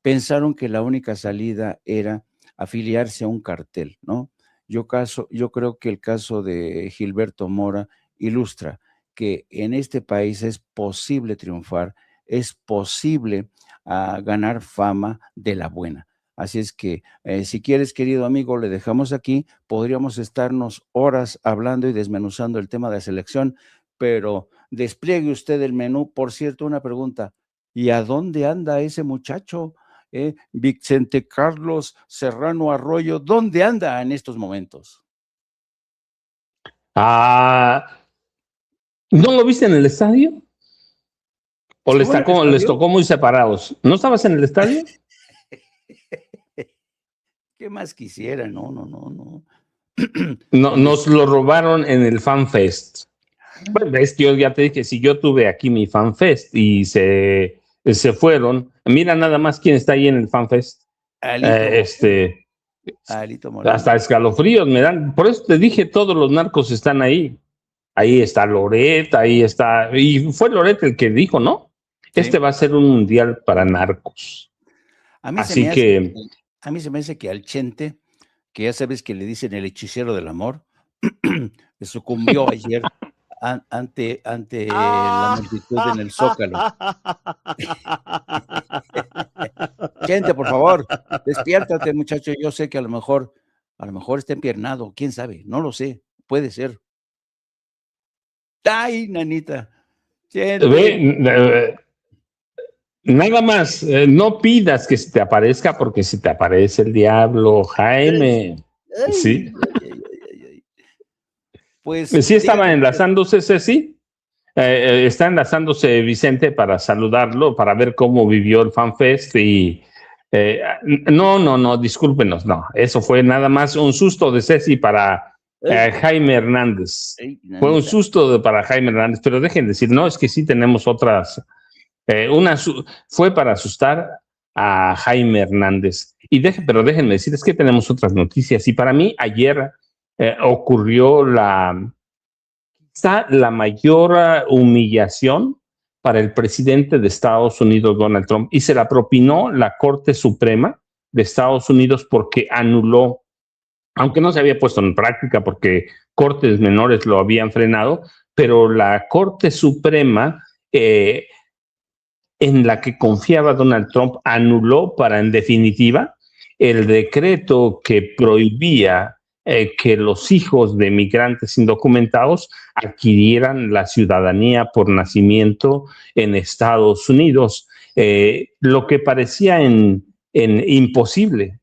pensaron que la única salida era afiliarse a un cartel, ¿no? Yo creo que el caso de Gilberto Mora ilustra que en este país es posible triunfar, es posible ganar fama de la buena. Así es que, si quieres, querido amigo, le dejamos aquí. Podríamos estarnos horas hablando y desmenuzando el tema de la selección, pero despliegue usted el menú. Por cierto, una pregunta: ¿y a dónde anda ese muchacho? Vicente Carlos Serrano Arroyo, ¿dónde anda en estos momentos? ¿No lo viste en el estadio? ¿O les tocó muy separados? ¿No estabas en el estadio? ¿Qué más quisiera? No. No, nos lo robaron en el FanFest. Bueno, ves, yo ya te dije, si yo tuve aquí mi FanFest y se fueron, mira nada más quién está ahí en el FanFest. Alito Moreno. Hasta escalofríos me dan. Por eso te dije, todos los narcos están ahí. Ahí está Loret, ahí está. Y fue Loret el que dijo, ¿no? Sí. Este va a ser un mundial para narcos. A mí se me hace que al Chente, que ya sabes que le dicen el hechicero del amor, le sucumbió ayer ante la multitud en el Zócalo. Chente, por favor, despiértate, muchacho. Yo sé que a lo mejor está empiernado, quién sabe, no lo sé, puede ser. Ay, nanita. Nada más, no pidas que se te aparezca, porque si te aparece el diablo, Jaime. Ay, sí. Pues sí estaba enlazándose, Ceci. Está enlazándose Vicente para saludarlo, para ver cómo vivió el FanFest y no, discúlpenos, no, eso fue nada más un susto de Ceci para Jaime Hernández. Fue un susto para Jaime Hernández, pero dejen decir, no, es que sí tenemos otras. Fue para asustar a Jaime Hernández. Pero déjenme decir, es que tenemos otras noticias. Y para mí, ayer ocurrió está la mayor humillación para el presidente de Estados Unidos, Donald Trump, y se la propinó la Corte Suprema de Estados Unidos porque anuló, aunque no se había puesto en práctica porque cortes menores lo habían frenado, pero la Corte Suprema en la que confiaba Donald Trump anuló para, en definitiva, el decreto que prohibía que los hijos de migrantes indocumentados adquirieran la ciudadanía por nacimiento en Estados Unidos, lo que parecía imposible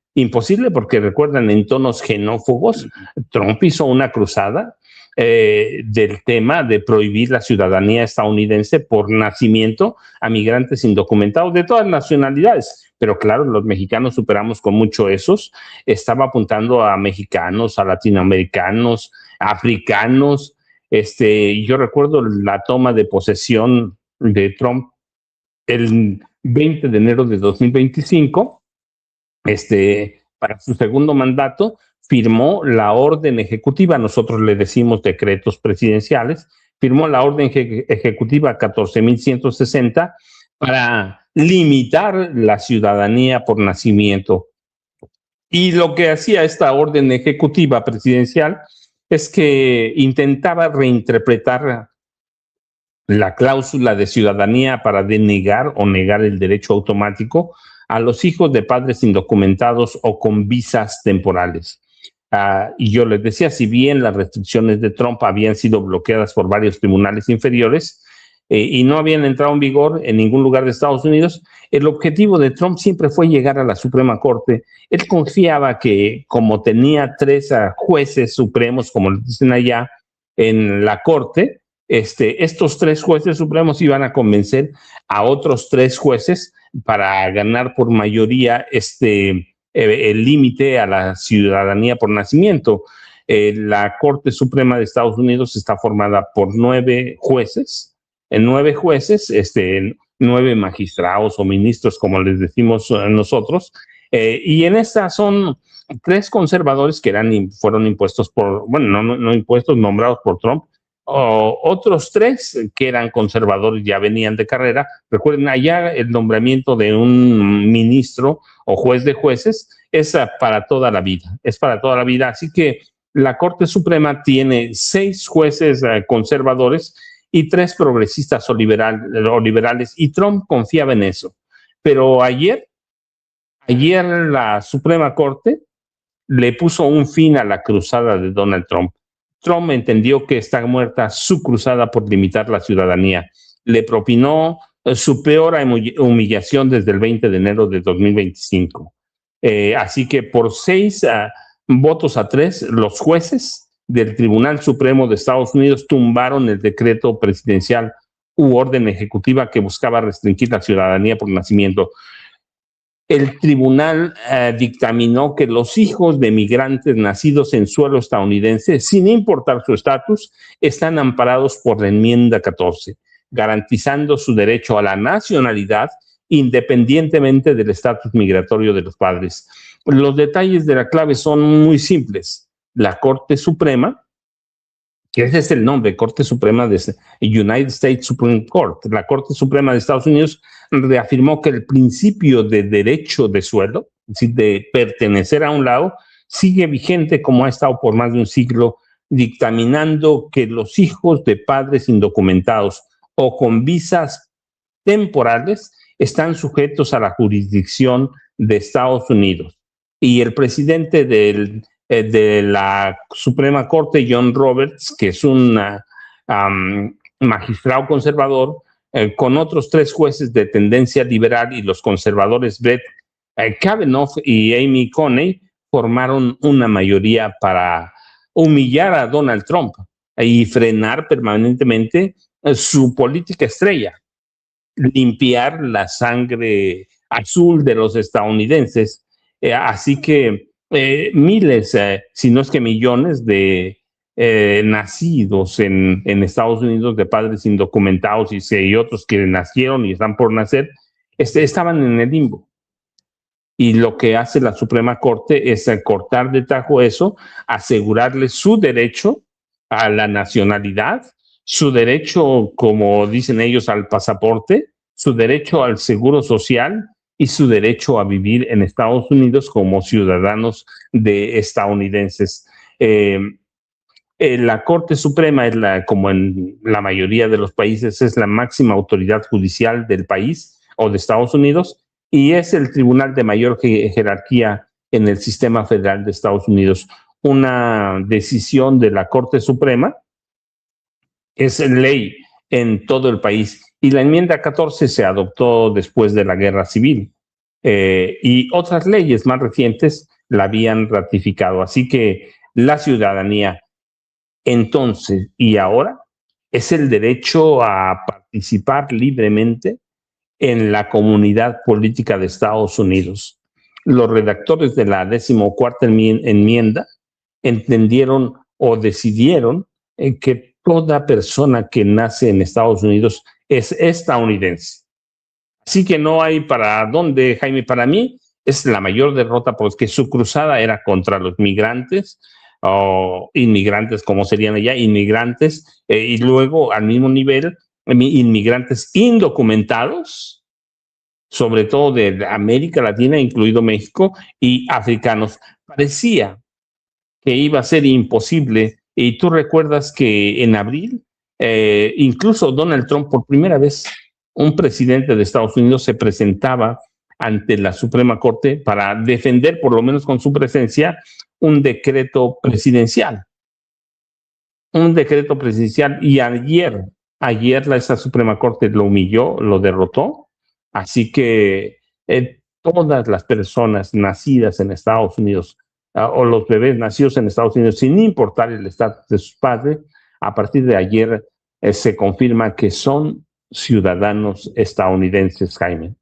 porque recuerdan, en tonos xenófobos, Trump hizo una cruzada del tema de prohibir la ciudadanía estadounidense por nacimiento a migrantes indocumentados de todas nacionalidades. Pero claro, los mexicanos superamos con mucho esos. Estaba apuntando a mexicanos, a latinoamericanos, a africanos. Yo recuerdo la toma de posesión de Trump el 20 de enero de 2025, para su segundo mandato, firmó la orden ejecutiva, nosotros le decimos decretos presidenciales, firmó la orden ejecutiva 14.160 para limitar la ciudadanía por nacimiento. Y lo que hacía esta orden ejecutiva presidencial es que intentaba reinterpretar la cláusula de ciudadanía para denegar o negar el derecho automático a los hijos de padres indocumentados o con visas temporales. Y yo les decía, si bien las restricciones de Trump habían sido bloqueadas por varios tribunales inferiores y no habían entrado en vigor en ningún lugar de Estados Unidos, el objetivo de Trump siempre fue llegar a la Suprema Corte. Él confiaba que, como tenía 3 jueces supremos, como les dicen allá, en la Corte, estos 3 jueces supremos iban a convencer a otros 3 jueces para ganar por mayoría el límite a la ciudadanía por nacimiento. La Corte Suprema de Estados Unidos está formada por 9 jueces, 9 magistrados o ministros, como les decimos nosotros, y en esta son 3 conservadores que fueron impuestos no impuestos, nombrados por Trump, otros 3 que eran conservadores ya venían de carrera. Recuerden, allá el nombramiento de un ministro o juez de jueces es para toda la vida, así que la Corte Suprema tiene 6 jueces conservadores y 3 progresistas o liberales, y Trump confiaba en eso. Pero ayer la Suprema Corte le puso un fin a la cruzada de Donald Trump. Trump entendió que está muerta su cruzada por limitar la ciudadanía. Le propinó su peor humillación desde el 20 de enero de 2025. Así que por 6 votos a 3, los jueces del Tribunal Supremo de Estados Unidos tumbaron el decreto presidencial u orden ejecutiva que buscaba restringir la ciudadanía por nacimiento. El tribunal dictaminó que los hijos de migrantes nacidos en suelo estadounidense, sin importar su estatus, están amparados por la enmienda 14, garantizando su derecho a la nacionalidad independientemente del estatus migratorio de los padres. Los detalles de la clave son muy simples. La Corte Suprema, que ese es el nombre, Corte Suprema de United States Supreme Court, la Corte Suprema de Estados Unidos, reafirmó que el principio de derecho de suelo, es decir, de pertenecer a un lado, sigue vigente como ha estado por más de un siglo, dictaminando que los hijos de padres indocumentados o con visas temporales están sujetos a la jurisdicción de Estados Unidos. Y el presidente de la Suprema Corte, John Roberts, que es un magistrado conservador, con otros 3 jueces de tendencia liberal y los conservadores Brett Kavanaugh y Amy Coney, formaron una mayoría para humillar a Donald Trump y frenar permanentemente su política estrella, limpiar la sangre azul de los estadounidenses. Así que miles, si no es que millones de nacidos en Estados Unidos de padres indocumentados y otros que nacieron y están por nacer, estaban en el limbo. Y lo que hace la Suprema Corte es cortar de tajo eso, asegurarles su derecho a la nacionalidad su derecho, como dicen ellos, al pasaporte, su derecho al seguro social y su derecho a vivir en Estados Unidos como ciudadanos de estadounidenses. Eh, la Corte Suprema es como en la mayoría de los países, es la máxima autoridad judicial del país o de Estados Unidos y es el tribunal de mayor jerarquía en el sistema federal de Estados Unidos. Una decisión de la Corte Suprema es ley en todo el país y la enmienda 14 se adoptó después de la Guerra Civil y otras leyes más recientes la habían ratificado. Así que la ciudadanía entonces y ahora es el derecho a participar libremente en la comunidad política de Estados Unidos. Los redactores de la 14ª enmienda entendieron o decidieron que toda persona que nace en Estados Unidos es estadounidense. Así que no hay para dónde, Jaime, para mí es la mayor derrota porque su cruzada era contra los migrantes o inmigrantes, como serían allá, inmigrantes, y luego al mismo nivel, inmigrantes indocumentados, sobre todo de América Latina, incluido México, y africanos. Parecía que iba a ser imposible. Y tú recuerdas que en abril, incluso Donald Trump, por primera vez, un presidente de Estados Unidos se presentaba ante la Suprema Corte para defender, por lo menos con su presencia, un decreto presidencial. Un decreto presidencial. Y ayer esa Suprema Corte lo humilló, lo derrotó. Así que todas las personas nacidas en Estados Unidos o los bebés nacidos en Estados Unidos, sin importar el estatus de sus padres, a partir de ayer se confirma que son ciudadanos estadounidenses, Jaime.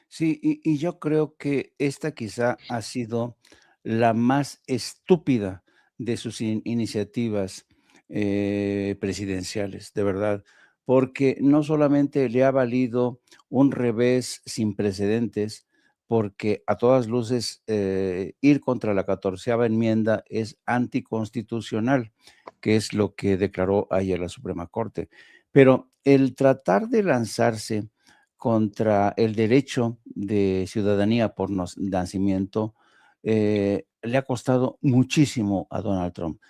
Sí, y yo creo que esta quizá ha sido la más estúpida de sus iniciativas presidenciales, de verdad, porque no solamente le ha valido un revés sin precedentes, porque a todas luces ir contra la 14ª enmienda es anticonstitucional, que es lo que declaró ayer la Suprema Corte. Pero el tratar de lanzarse contra el derecho de ciudadanía por nacimiento le ha costado muchísimo a Donald Trump.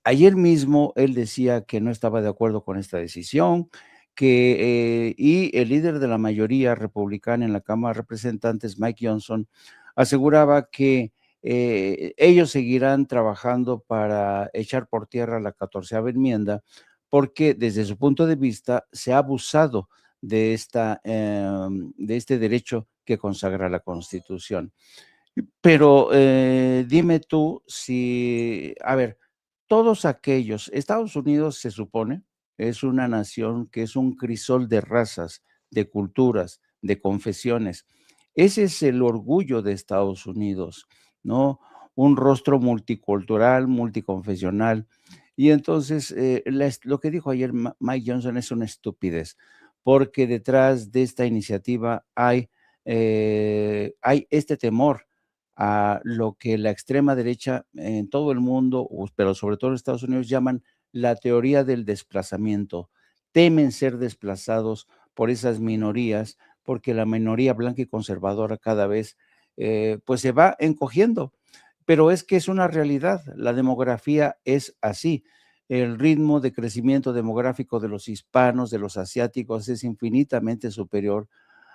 Ayer mismo él decía que no estaba de acuerdo con esta decisión, y el líder de la mayoría republicana en la Cámara de Representantes, Mike Johnson, aseguraba que ellos seguirán trabajando para echar por tierra la 14ª enmienda, porque desde su punto de vista se ha abusado de este derecho que consagra la Constitución. Pero dime tú si, a ver, todos aquellos, Estados Unidos se supone es una nación que es un crisol de razas, de culturas, de confesiones. Ese es el orgullo de Estados Unidos, ¿no? Un rostro multicultural, multiconfesional. Y entonces, lo que dijo ayer Mike Johnson es una estupidez, porque detrás de esta iniciativa hay este temor a lo que la extrema derecha en todo el mundo, pero sobre todo en Estados Unidos, llaman la teoría del desplazamiento. Temen ser desplazados por esas minorías, porque la minoría blanca y conservadora cada vez pues se va encogiendo. Pero es que es una realidad, la demografía es así. El ritmo de crecimiento demográfico de los hispanos, de los asiáticos, es infinitamente superior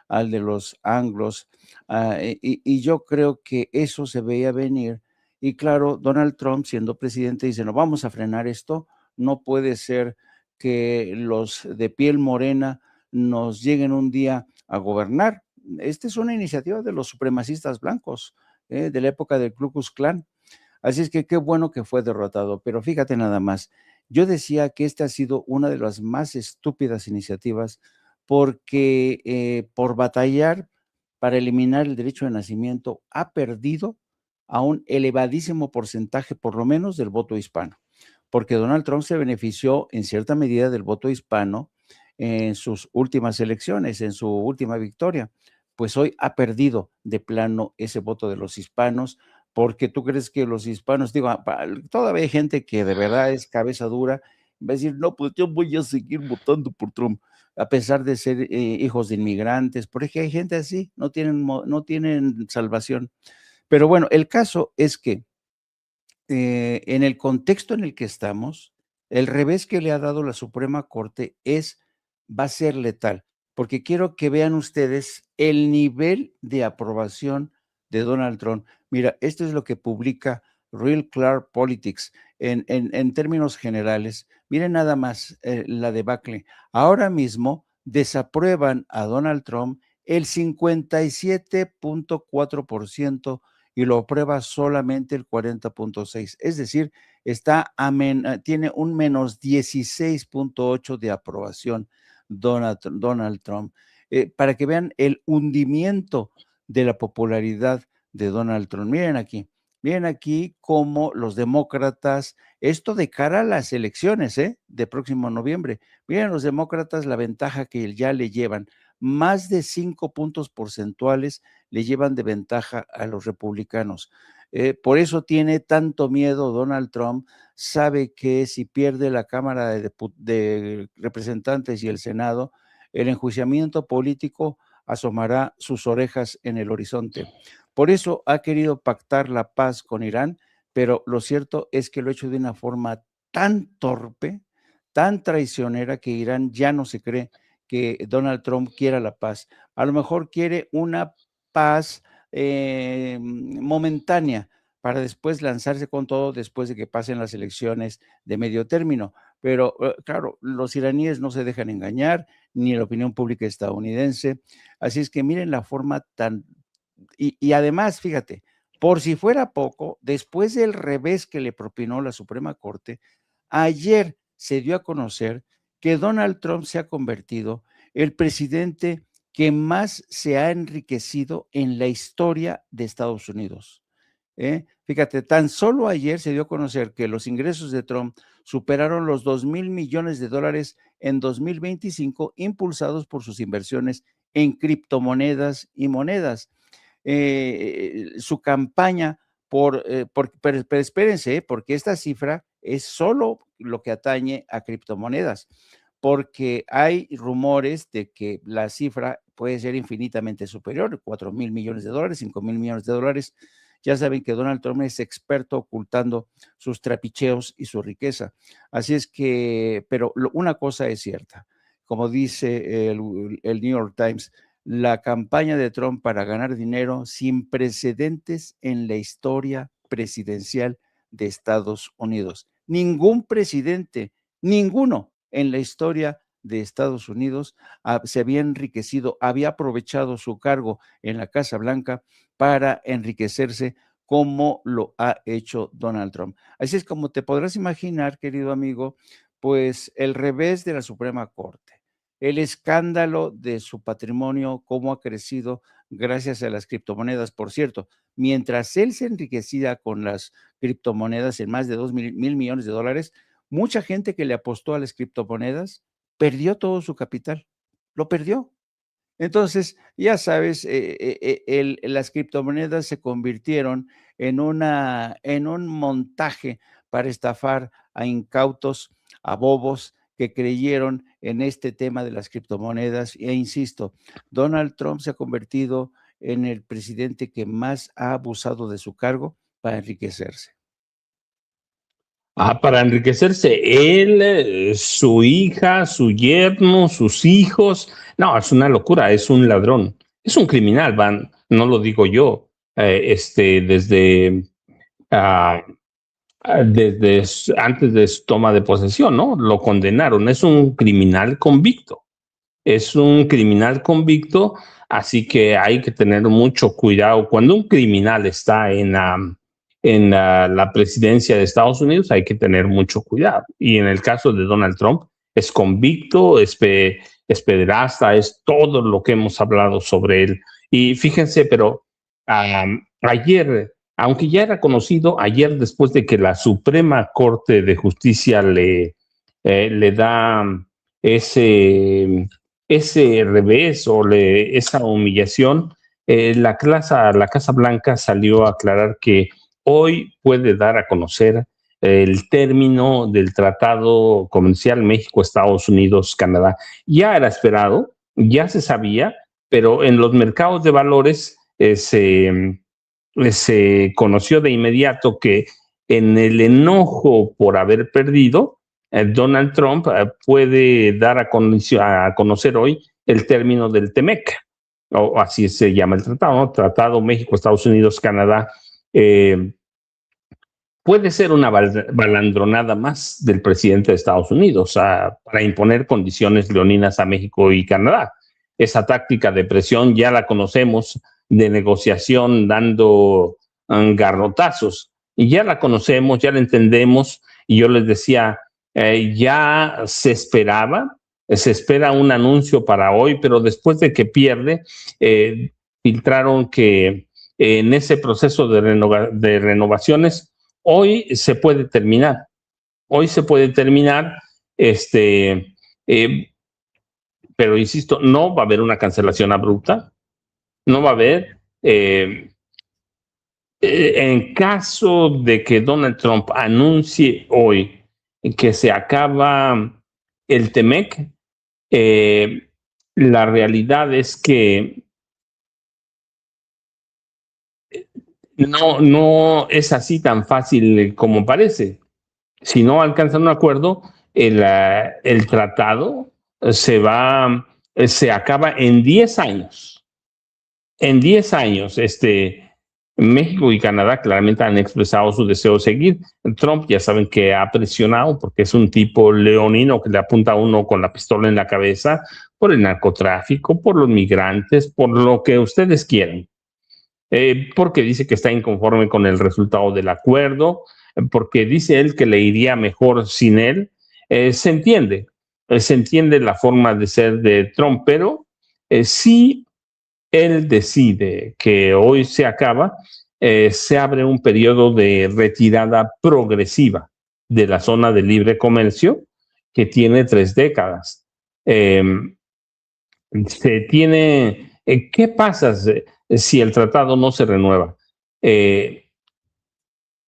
al de los anglos, y yo creo que eso se veía venir. Y claro, Donald Trump, siendo presidente, dice: no, vamos a frenar esto, no puede ser que los de piel morena nos lleguen un día a gobernar. Esta es una iniciativa de los supremacistas blancos, de la época del Ku Klux Klan. Así es que qué bueno que fue derrotado, pero fíjate nada más, yo decía que esta ha sido una de las más estúpidas iniciativas porque por batallar para eliminar el derecho de nacimiento ha perdido a un elevadísimo porcentaje, por lo menos del voto hispano, porque Donald Trump se benefició en cierta medida del voto hispano en sus últimas elecciones, en su última victoria. Pues hoy ha perdido de plano ese voto de los hispanos, porque tú crees que los hispanos, digo, todavía hay gente que de verdad es cabeza dura Va a decir, no, pues yo voy a seguir votando por Trump, a pesar de ser hijos de inmigrantes, porque hay gente así, no tienen salvación. Pero bueno, el caso es que en el contexto en el que estamos, el revés que le ha dado la Suprema Corte va a ser letal, porque quiero que vean ustedes el nivel de aprobación de Donald Trump. Mira, esto es lo que publica Real Clear Politics en términos generales. Miren nada más la debacle. Ahora mismo desaprueban a Donald Trump el 57.4% y lo aprueba solamente el 40.6%. Es decir, tiene un menos 16.8% de aprobación Donald Trump. Para que vean el hundimiento de la popularidad de Donald Trump. Miren aquí cómo los demócratas, esto de cara a las elecciones de próximo noviembre, miren los demócratas la ventaja que ya le llevan. Más de 5 puntos porcentuales le llevan de ventaja a los republicanos. Por eso tiene tanto miedo Donald Trump, sabe que si pierde la Cámara de Representantes y el Senado, el enjuiciamiento político asomará sus orejas en el horizonte. Por eso ha querido pactar la paz con Irán, pero lo cierto es que lo ha hecho de una forma tan torpe, tan traicionera, que Irán ya no se cree que Donald Trump quiera la paz. A lo mejor quiere una paz momentánea para después lanzarse con todo después de que pasen las elecciones de medio término. Pero claro, los iraníes no se dejan engañar, ni la opinión pública estadounidense. Así es que miren la forma tan... Y además, fíjate, por si fuera poco, después del revés que le propinó la Suprema Corte, ayer se dio a conocer que Donald Trump se ha convertido el presidente que más se ha enriquecido en la historia de Estados Unidos. Fíjate, tan solo ayer se dio a conocer que los ingresos de Trump superaron los $2,000 millones en 2025, impulsados por sus inversiones en criptomonedas y monedas. Su campaña pero espérense, porque esta cifra es solo lo que atañe a criptomonedas, porque hay rumores de que la cifra puede ser infinitamente superior, $4,000 millones, $5,000 millones. Ya saben que Donald Trump es experto ocultando sus trapicheos y su riqueza. Así es que, pero una cosa es cierta, como dice el New York Times, la campaña de Trump para ganar dinero sin precedentes en la historia presidencial de Estados Unidos. Ningún presidente, ninguno en la historia de Estados Unidos se había enriquecido, había aprovechado su cargo en la Casa Blanca para enriquecerse como lo ha hecho Donald Trump. Así es como te podrás imaginar, querido amigo, pues el revés de la Suprema Corte, el escándalo de su patrimonio, cómo ha crecido gracias a las criptomonedas. Por cierto, mientras él se enriquecía con las criptomonedas en más de $2,000 millones, mucha gente que le apostó a las criptomonedas perdió todo su capital, lo perdió. Entonces, ya sabes, las criptomonedas se convirtieron en un montaje para estafar a incautos, a bobos que creyeron en este tema de las criptomonedas. E insisto, Donald Trump se ha convertido en el presidente que más ha abusado de su cargo para enriquecerse. Para enriquecerse él, su hija, su yerno, sus hijos. No, es una locura, es un ladrón, es un criminal, no lo digo yo. Desde antes de su toma de posesión, ¿no? Lo condenaron, es un criminal convicto. Es un criminal convicto, así que hay que tener mucho cuidado. Cuando un criminal está en la presidencia de Estados Unidos, hay que tener mucho cuidado. Y en el caso de Donald Trump, es convicto, es pederasta, es todo lo que hemos hablado sobre él. Y fíjense, pero ayer, aunque ya era conocido, ayer después de que la Suprema Corte de Justicia le da ese revés o esa humillación, la Casa Blanca salió a aclarar que hoy puede dar a conocer el término del tratado comercial México, Estados Unidos, Canadá. Ya era esperado, ya se sabía, pero en los mercados de valores se conoció de inmediato que en el enojo por haber perdido, Donald Trump puede dar a conocer hoy el término del TEMEC, o así se llama el tratado, ¿no? Tratado México, Estados Unidos, Canadá. Puede ser una balandronada más del presidente de Estados Unidos para imponer condiciones leoninas a México y Canadá. Esa táctica de presión ya la conocemos, de negociación dando garrotazos, y ya la conocemos, ya la entendemos, y yo les decía, ya se espera un anuncio para hoy, pero después de que pierde, filtraron que en ese proceso de renovaciones, hoy se puede terminar, pero insisto, no va a haber una cancelación abrupta, no va a haber, en caso de que Donald Trump anuncie hoy que se acaba el TEMEC, la realidad es que no es así tan fácil como parece. Si no alcanzan un acuerdo, el tratado se acaba en 10 años. En 10 años, México y Canadá claramente han expresado su deseo de seguir. Trump ya saben que ha presionado porque es un tipo leonino que le apunta a uno con la pistola en la cabeza por el narcotráfico, por los migrantes, por lo que ustedes quieran. Porque dice que está inconforme con el resultado del acuerdo, porque dice él que le iría mejor sin él. Se entiende la forma de ser de Trump, pero si él decide que hoy se acaba, se abre un periodo de retirada progresiva de la zona de libre comercio que tiene 3 décadas. ¿Qué pasa si el tratado no se renueva?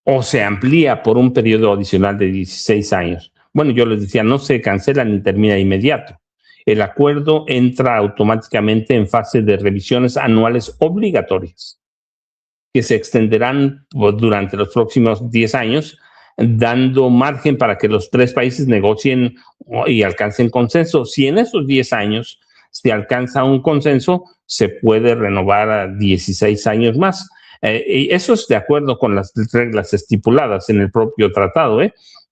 O se amplía por un periodo adicional de 16 años. Bueno, yo les decía, no se cancela ni termina de inmediato. El acuerdo entra automáticamente en fase de revisiones anuales obligatorias, que se extenderán durante los próximos 10 años, dando margen para que los 3 países negocien y alcancen consenso. Si en esos 10 años se alcanza un consenso, se puede renovar a 16 años más. Y eso es de acuerdo con las reglas estipuladas en el propio tratado,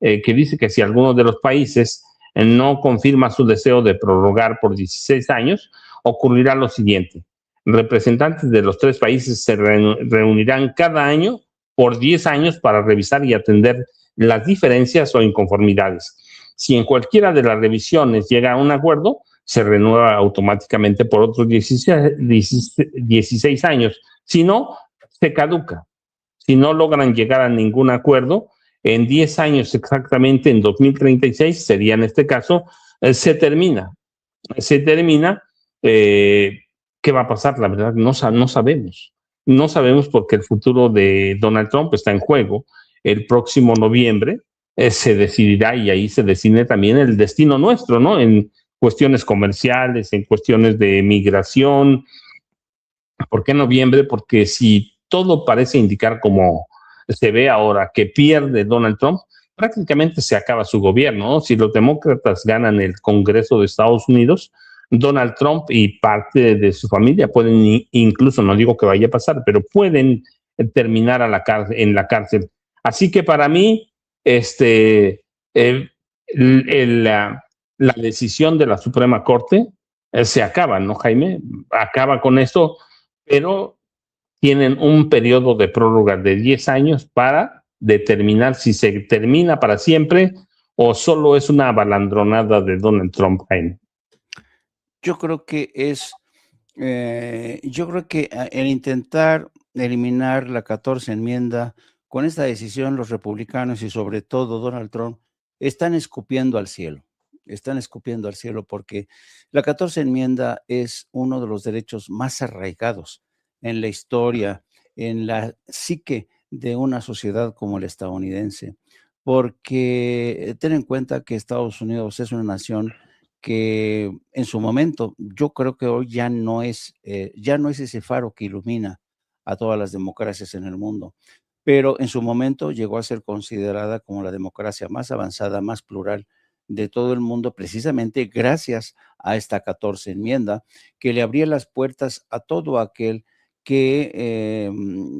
que dice que si alguno de los países no confirma su deseo de prorrogar por 16 años, ocurrirá lo siguiente. Representantes de los 3 países se reunirán cada año por 10 años para revisar y atender las diferencias o inconformidades. Si en cualquiera de las revisiones llega a un acuerdo, se renueva automáticamente por otros 16 años. Si no, se caduca. Si no logran llegar a ningún acuerdo, en 10 años exactamente, en 2036, sería en este caso, se termina. ¿Qué va a pasar? La verdad, no sabemos. No sabemos porque el futuro de Donald Trump está en juego. El próximo noviembre se decidirá y ahí se decide también el destino nuestro, ¿no? En cuestiones comerciales, en cuestiones de migración. ¿Por qué noviembre? Porque si todo parece indicar como se ve ahora que pierde Donald Trump, prácticamente se acaba su gobierno, ¿no? Si los demócratas ganan el Congreso de Estados Unidos, Donald Trump y parte de su familia pueden, incluso no digo que vaya a pasar, pero pueden terminar en la cárcel. Así que para mí, la decisión de la Suprema Corte se acaba, ¿no, Jaime? Acaba con esto, pero tienen un periodo de prórroga de 10 años para determinar si se termina para siempre o solo es una balandronada de Donald Trump, Jaime. Yo creo que el intentar eliminar la 14 enmienda, con esta decisión los republicanos y sobre todo Donald Trump están escupiendo al cielo. Están escupiendo al cielo porque la 14 enmienda es uno de los derechos más arraigados en la historia, en la psique de una sociedad como la estadounidense. porque ten en cuenta que Estados Unidos es una nación que en su momento, yo creo que hoy ya no es ese faro que ilumina a todas las democracias en el mundo, pero en su momento llegó a ser considerada como la democracia más avanzada, más plural de todo el mundo, precisamente gracias a esta 14 enmienda, que le abría las puertas a todo aquel que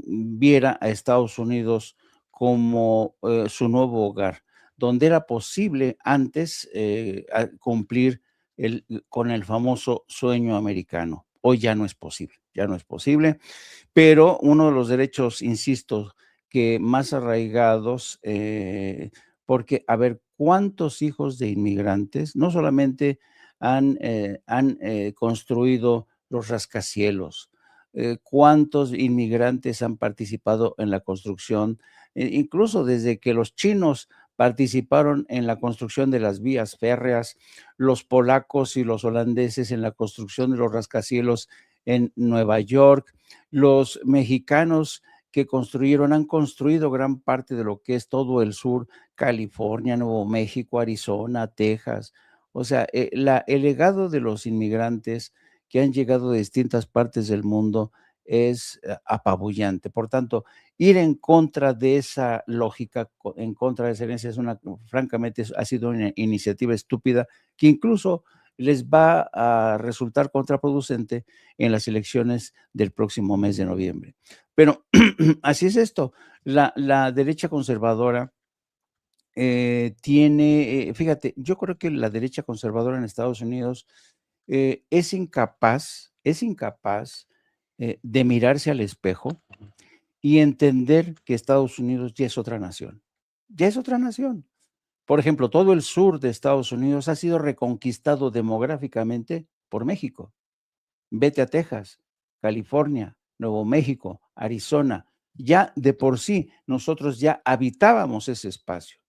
viera a Estados Unidos como su nuevo hogar, donde era posible antes cumplir con el famoso sueño americano. Hoy ya no es posible, ya no es posible, pero uno de los derechos, insisto, que más arraigados, porque, a ver, ¿cuántos hijos de inmigrantes no solamente han construido los rascacielos? ¿Cuántos inmigrantes han participado en la construcción? Incluso desde que los chinos participaron en la construcción de las vías férreas, los polacos y los holandeses en la construcción de los rascacielos en Nueva York, los mexicanos que han construido gran parte de lo que es todo el sur, California, Nuevo México, Arizona, Texas. O sea, el legado de los inmigrantes que han llegado de distintas partes del mundo es apabullante. Por tanto, ir en contra de esa lógica, en contra de esa herencia, francamente, ha sido una iniciativa estúpida que incluso les va a resultar contraproducente en las elecciones del próximo mes de noviembre. Pero así es esto. La derecha conservadora fíjate, yo creo que la derecha conservadora en Estados Unidos es incapaz de mirarse al espejo y entender que Estados Unidos ya es otra nación. Ya es otra nación. Por ejemplo, todo el sur de Estados Unidos ha sido reconquistado demográficamente por México. Vete a Texas, California, Nuevo México, Arizona. Ya de por sí nosotros ya habitábamos ese espacio,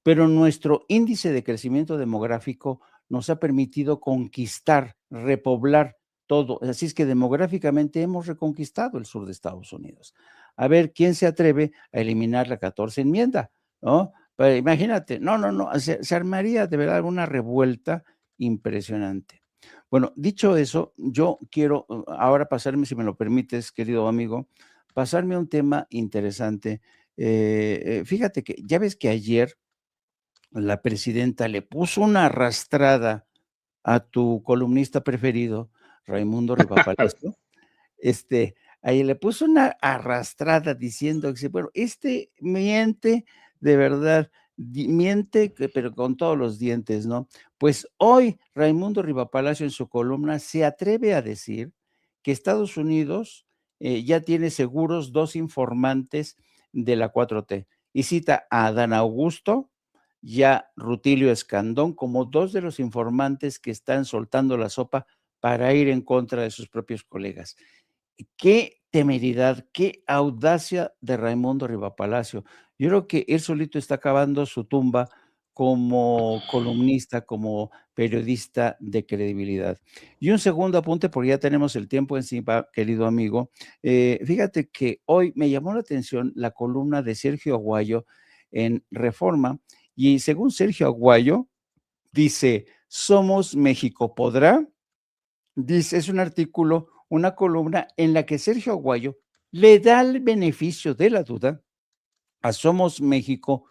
pero nuestro índice de crecimiento demográfico nos ha permitido conquistar, repoblar todo. Así es que demográficamente hemos reconquistado el sur de Estados Unidos. A ver quién se atreve a eliminar la 14 enmienda, ¿no? Pero imagínate, no, se armaría de verdad una revuelta impresionante. Bueno, dicho eso, yo quiero ahora pasarme, si me lo permites, querido amigo, pasarme a un tema interesante. Fíjate que ya ves que ayer la presidenta le puso una arrastrada a tu columnista preferido, Raimundo Rivapalacio. Ahí le puso una arrastrada diciendo que, bueno, miente de verdad, miente, pero con todos los dientes, ¿no? Pues hoy Raimundo Rivapalacio en su columna se atreve a decir que Estados Unidos ya tiene seguros 2 informantes de la 4T y cita a Adán Augusto y a Rutilio Escandón como 2 de los informantes que están soltando la sopa para ir en contra de sus propios colegas. Qué temeridad, qué audacia de Raimundo Rivapalacio. Yo creo que él solito está cavando su tumba como columnista, como periodista de credibilidad. Y un segundo apunte, porque ya tenemos el tiempo encima, querido amigo. Fíjate que hoy me llamó la atención la columna de Sergio Aguayo en Reforma, y según Sergio Aguayo, dice, Somos México podrá. Dice, es un artículo, una columna en la que Sergio Aguayo le da el beneficio de la duda a Somos México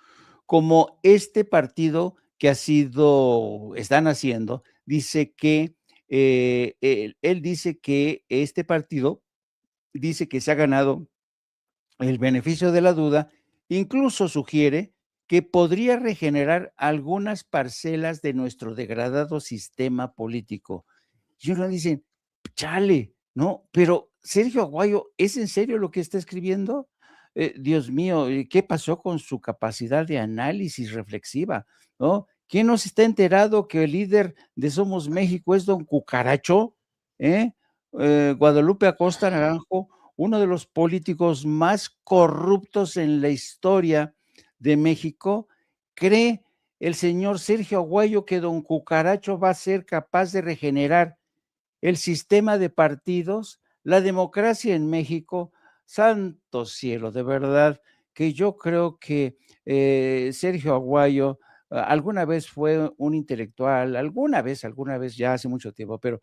como este partido que están haciendo, dice que él dice que este partido dice que se ha ganado el beneficio de la duda, incluso sugiere que podría regenerar algunas parcelas de nuestro degradado sistema político. Y uno dice, chale, ¿no? Pero Sergio Aguayo, ¿es en serio lo que está escribiendo? Dios mío, ¿qué pasó con su capacidad de análisis reflexiva? ¿No? ¿Quién no se está enterado que el líder de Somos México es don Cucaracho? ¿Eh? Guadalupe Acosta Naranjo, uno de los políticos más corruptos en la historia de México, ¿cree el señor Sergio Aguayo que don Cucaracho va a ser capaz de regenerar el sistema de partidos, la democracia en México? Santo cielo, de verdad que yo creo que Sergio Aguayo alguna vez fue un intelectual, alguna vez, ya hace mucho tiempo, pero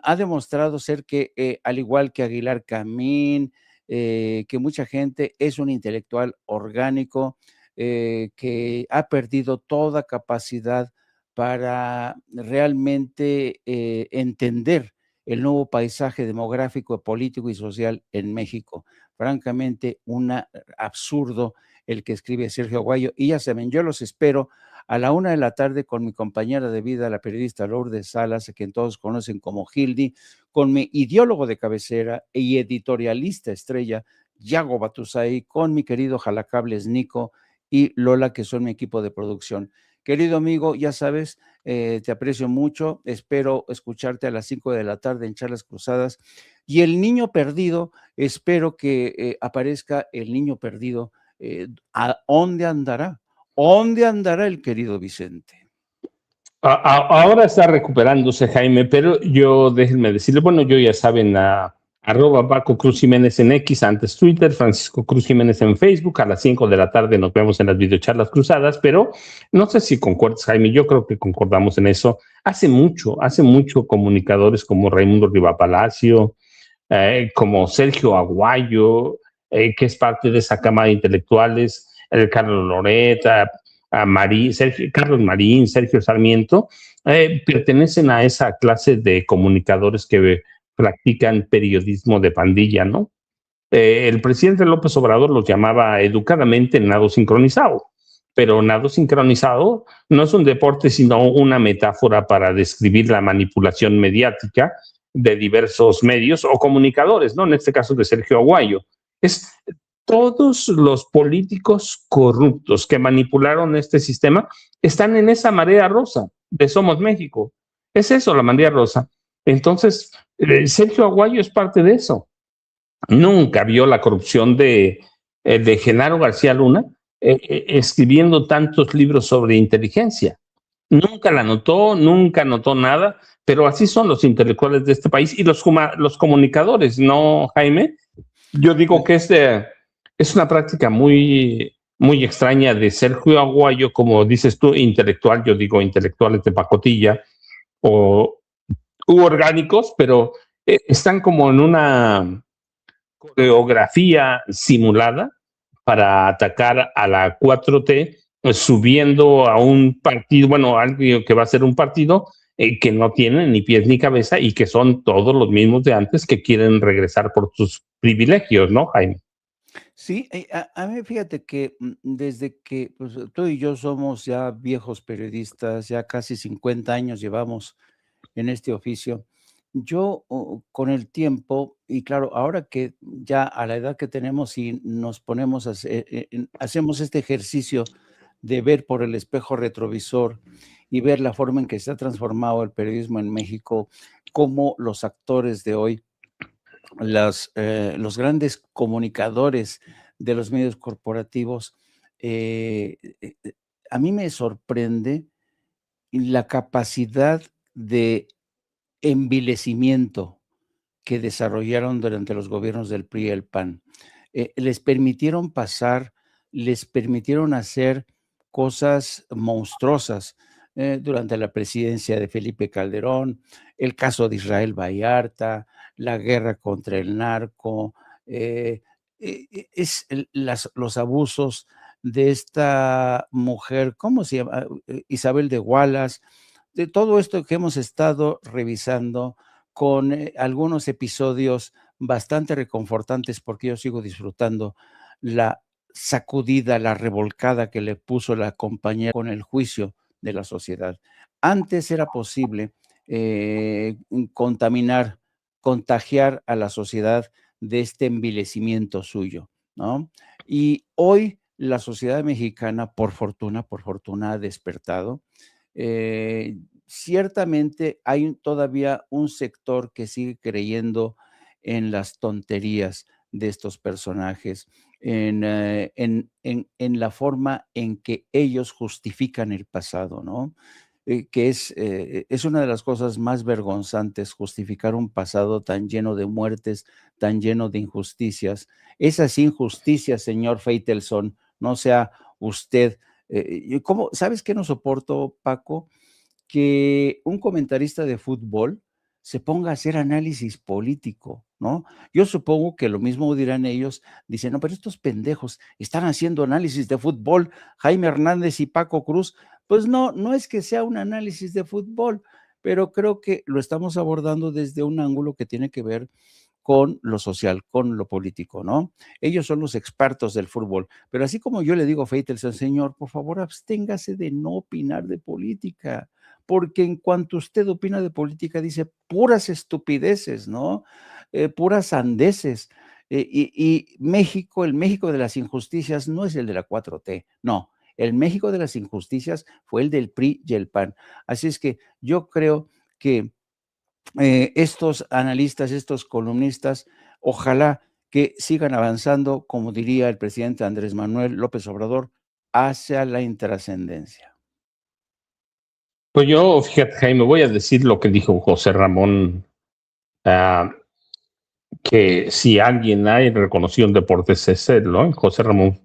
ha demostrado ser que, al igual que Aguilar Camín, que mucha gente es un intelectual orgánico, que ha perdido toda capacidad para realmente entender el nuevo paisaje demográfico, político y social en México. Francamente, un absurdo el que escribe Sergio Aguayo. Y ya saben, yo los espero a la 1 de la tarde con mi compañera de vida, la periodista Lourdes Salas, a quien todos conocen como Gildi, con mi ideólogo de cabecera y editorialista estrella, Yago Batusay, con mi querido Jalacables Nico y Lola, que son mi equipo de producción. Querido amigo, ya sabes, te aprecio mucho, espero escucharte a las 5 de la tarde en Charlas Cruzadas. Y el niño perdido, espero que aparezca el niño perdido. ¿A dónde andará? ¿Dónde andará el querido Vicente? Ahora está recuperándose, Jaime, pero yo, déjenme decirle, bueno, yo ya saben, arroba Paco Cruz Jiménez en X, antes Twitter, Francisco Cruz Jiménez en Facebook, a las 5 de la tarde nos vemos en las videocharlas cruzadas, pero no sé si concuerdas, Jaime, yo creo que concordamos en eso. Hace mucho comunicadores como Raimundo Riva Palacio, como Sergio Aguayo, que es parte de esa cámara de intelectuales, el Carlos Loreta, Carlos Marín, Sergio Sarmiento, pertenecen a esa clase de comunicadores que practican periodismo de pandilla, ¿no? El presidente López Obrador los llamaba educadamente nado sincronizado, pero nado sincronizado no es un deporte, sino una metáfora para describir la manipulación mediática de diversos medios o comunicadores, ¿no? En este caso de Sergio Aguayo. Es todos los políticos corruptos que manipularon este sistema están en esa marea rosa de Somos México. Es eso, la marea rosa. Entonces, Sergio Aguayo es parte de eso. Nunca vio la corrupción de Genaro García Luna escribiendo tantos libros sobre inteligencia. Nunca la notó, nunca notó nada, pero así son los intelectuales de este país y los comunicadores, ¿no, Jaime? Yo digo que es una práctica muy extraña de Sergio Aguayo, como dices tú, intelectual, yo digo intelectuales de pacotilla o orgánicos, pero están como en una coreografía simulada para atacar a la 4T, subiendo a un partido, bueno, algo que va a ser un partido que no tiene ni pies ni cabeza y que son todos los mismos de antes que quieren regresar por sus privilegios, ¿no, Jaime? Sí, a mí fíjate que desde que pues, tú y yo somos ya viejos periodistas, ya casi 50 años llevamos en este oficio, yo con el tiempo, y claro, ahora que ya a la edad que tenemos y nos ponemos hacemos este ejercicio de ver por el espejo retrovisor y ver la forma en que se ha transformado el periodismo en México, cómo los actores de hoy, los grandes comunicadores de los medios corporativos, a mí me sorprende la capacidad de envilecimiento que desarrollaron durante los gobiernos del PRI y el PAN. Les permitieron pasar, les permitieron hacer cosas monstruosas durante la presidencia de Felipe Calderón, el caso de Israel Vallarta, la guerra contra el narco, los abusos de esta mujer, ¿cómo se llama? Isabel de Wallace, de todo esto que hemos estado revisando con algunos episodios bastante reconfortantes, porque yo sigo disfrutando la sacudida, la revolcada que le puso la compañera con el juicio de la sociedad. Antes era posible contagiar a la sociedad de este envilecimiento suyo, ¿no? Y hoy la sociedad mexicana, por fortuna, ha despertado. Ciertamente hay todavía un sector que sigue creyendo en las tonterías de estos personajes, en la forma en que ellos justifican el pasado, ¿no? que es una de las cosas más vergonzantes, justificar un pasado tan lleno de muertes, tan lleno de injusticias. Esas injusticias, señor Feitelson, no sea usted. ¿Cómo? ¿Sabes qué no soporto, Paco? Que un comentarista de fútbol se ponga a hacer análisis político, ¿no? Yo supongo que lo mismo dirán ellos, dicen, no, pero estos pendejos están haciendo análisis de fútbol, Jaime Hernández y Paco Cruz. Pues no, no es que sea un análisis de fútbol, pero creo que lo estamos abordando desde un ángulo que tiene que ver con lo social, con lo político, ¿no? Ellos son los expertos del fútbol, pero así como yo le digo a Feitelson, señor, por favor, absténgase de no opinar de política, porque en cuanto usted opina de política, dice puras estupideces, ¿no? Puras sandeces. Y México, el México de las injusticias, no es el de la 4T, no. El México de las injusticias fue el del PRI y el PAN. Así es que yo creo que estos analistas, estos columnistas, ojalá que sigan avanzando, como diría el presidente Andrés Manuel López Obrador, hacia la intrascendencia. Pues yo, fíjate, Jaime, voy a decir lo que dijo José Ramón, ah, que si alguien hay reconocido en deportes es él, ¿no? José Ramón,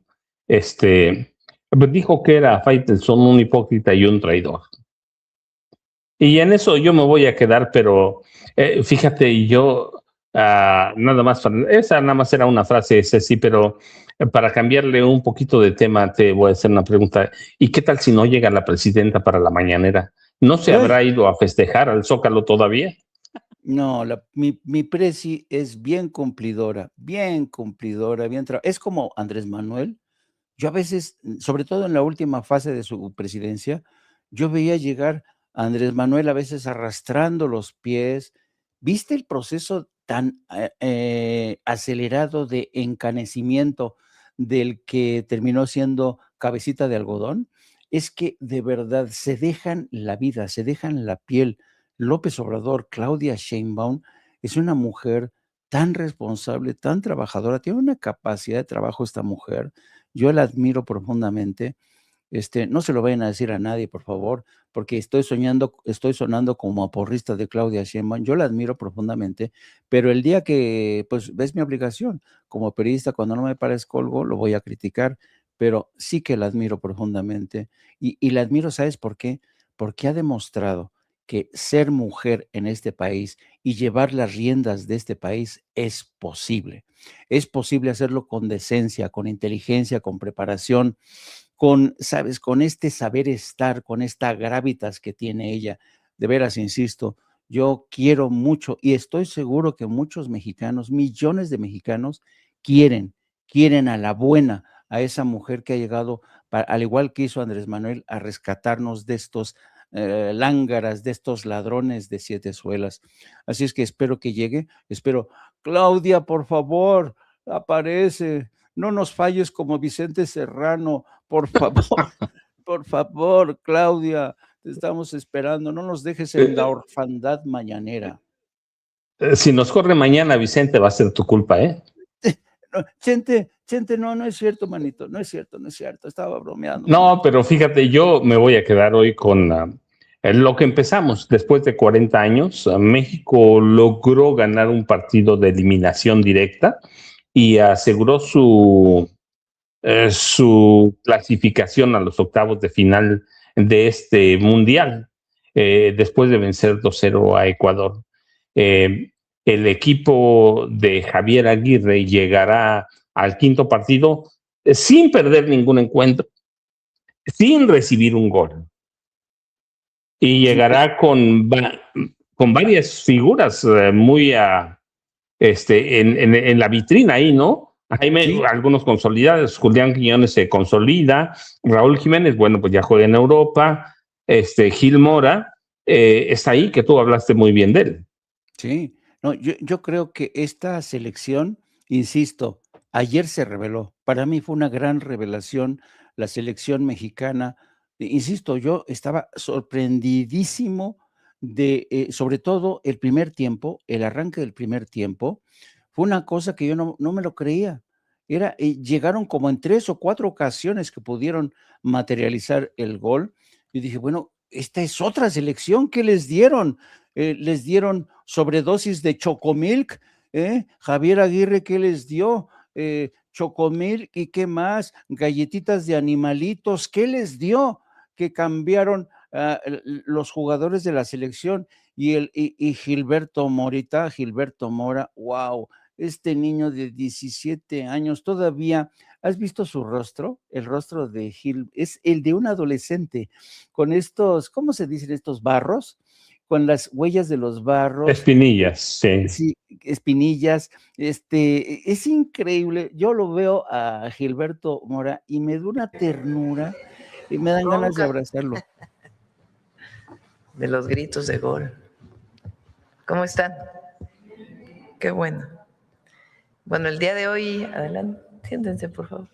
pues dijo que era Faitelson un hipócrita y un traidor. Y en eso yo me voy a quedar, pero fíjate, yo esa nada más era una frase, ese sí, pero para cambiarle un poquito de tema, te voy a hacer una pregunta. ¿Y qué tal si no llega la presidenta para la mañanera? ¿No se habrá ido a festejar al Zócalo todavía? No, mi presi es bien cumplidora, bien es como Andrés Manuel. Yo a veces, sobre todo en la última fase de su presidencia, yo veía llegar a Andrés Manuel a veces arrastrando los pies. ¿Viste el proceso tan acelerado de encanecimiento del que terminó siendo cabecita de algodón? Es que de verdad se dejan la vida, se dejan la piel. López Obrador, Claudia Sheinbaum, es una mujer tan responsable, tan trabajadora, tiene una capacidad de trabajo esta mujer. Yo la admiro profundamente. No se lo vayan a decir a nadie, por favor, porque estoy sonando como aporrista de Claudia Sheinbaum. Yo la admiro profundamente, pero el día que, pues, es mi obligación como periodista, cuando no me parezca algo, lo voy a criticar, pero sí que la admiro profundamente. Y la admiro, ¿sabes por qué? Porque ha demostrado que ser mujer en este país y llevar las riendas de este país es posible. Es posible hacerlo con decencia, con inteligencia, con preparación, ¿sabes? Con este saber estar, con esta gravitas que tiene ella. De veras, insisto, yo quiero mucho y estoy seguro que muchos mexicanos, millones de mexicanos, quieren a la buena, a esa mujer que ha llegado, al igual que hizo Andrés Manuel, a rescatarnos de estos lángaras, de estos ladrones de 7 suelas. Así es que espero que llegue, Claudia, por favor, aparece, no nos falles como Vicente Serrano, por favor, por favor, Claudia, te estamos esperando, no nos dejes en la orfandad mañanera. Si nos corre mañana, Vicente, va a ser tu culpa, ¿eh? No, Chente, no es cierto, manito, no es cierto, estaba bromeando. No, manito. pero fíjate, yo me voy a quedar hoy con lo que empezamos. Después de 40 años, México logró ganar un partido de eliminación directa y aseguró su clasificación a los octavos de final de este mundial, después de vencer 2-0 a Ecuador. El equipo de Javier Aguirre llegará al quinto partido sin perder ningún encuentro, sin recibir un gol. Y llegará con varias figuras muy en la vitrina ahí, ¿no? Jaime, Sí. algunos consolidados, Julián Quiñones se consolida, Raúl Jiménez, bueno, pues ya juega en Europa, Gil Mora, está ahí, que tú hablaste muy bien de él. Sí, no, yo creo que esta selección, insisto, ayer se reveló. Para mí fue una gran revelación la selección mexicana. Insisto, yo estaba sorprendidísimo de, sobre todo el primer tiempo, el arranque del primer tiempo, fue una cosa que yo no me lo creía. Llegaron como en 3 o 4 ocasiones que pudieron materializar el gol. Yo dije, bueno, esta es otra selección que les dieron. Les dieron sobredosis de Chocomilk. Javier Aguirre, ¿qué les dio? Chocomilk, ¿y qué más? Galletitas de animalitos, ¿qué les dio? Que cambiaron los jugadores de la selección. Y Gilberto Mora, wow, este niño de 17 años todavía. ¿Has visto su rostro? El rostro de Gil es el de un adolescente, con estos, ¿cómo se dicen estos barros? Con las huellas de los barros. Espinillas, sí. Sí, espinillas. Es increíble. Yo lo veo a Gilberto Mora y me da una ternura y me dan ganas de abrazarlo. De los gritos de gol. ¿Cómo están? Qué bueno. Bueno, el día de hoy, adelante, siéntense, por favor.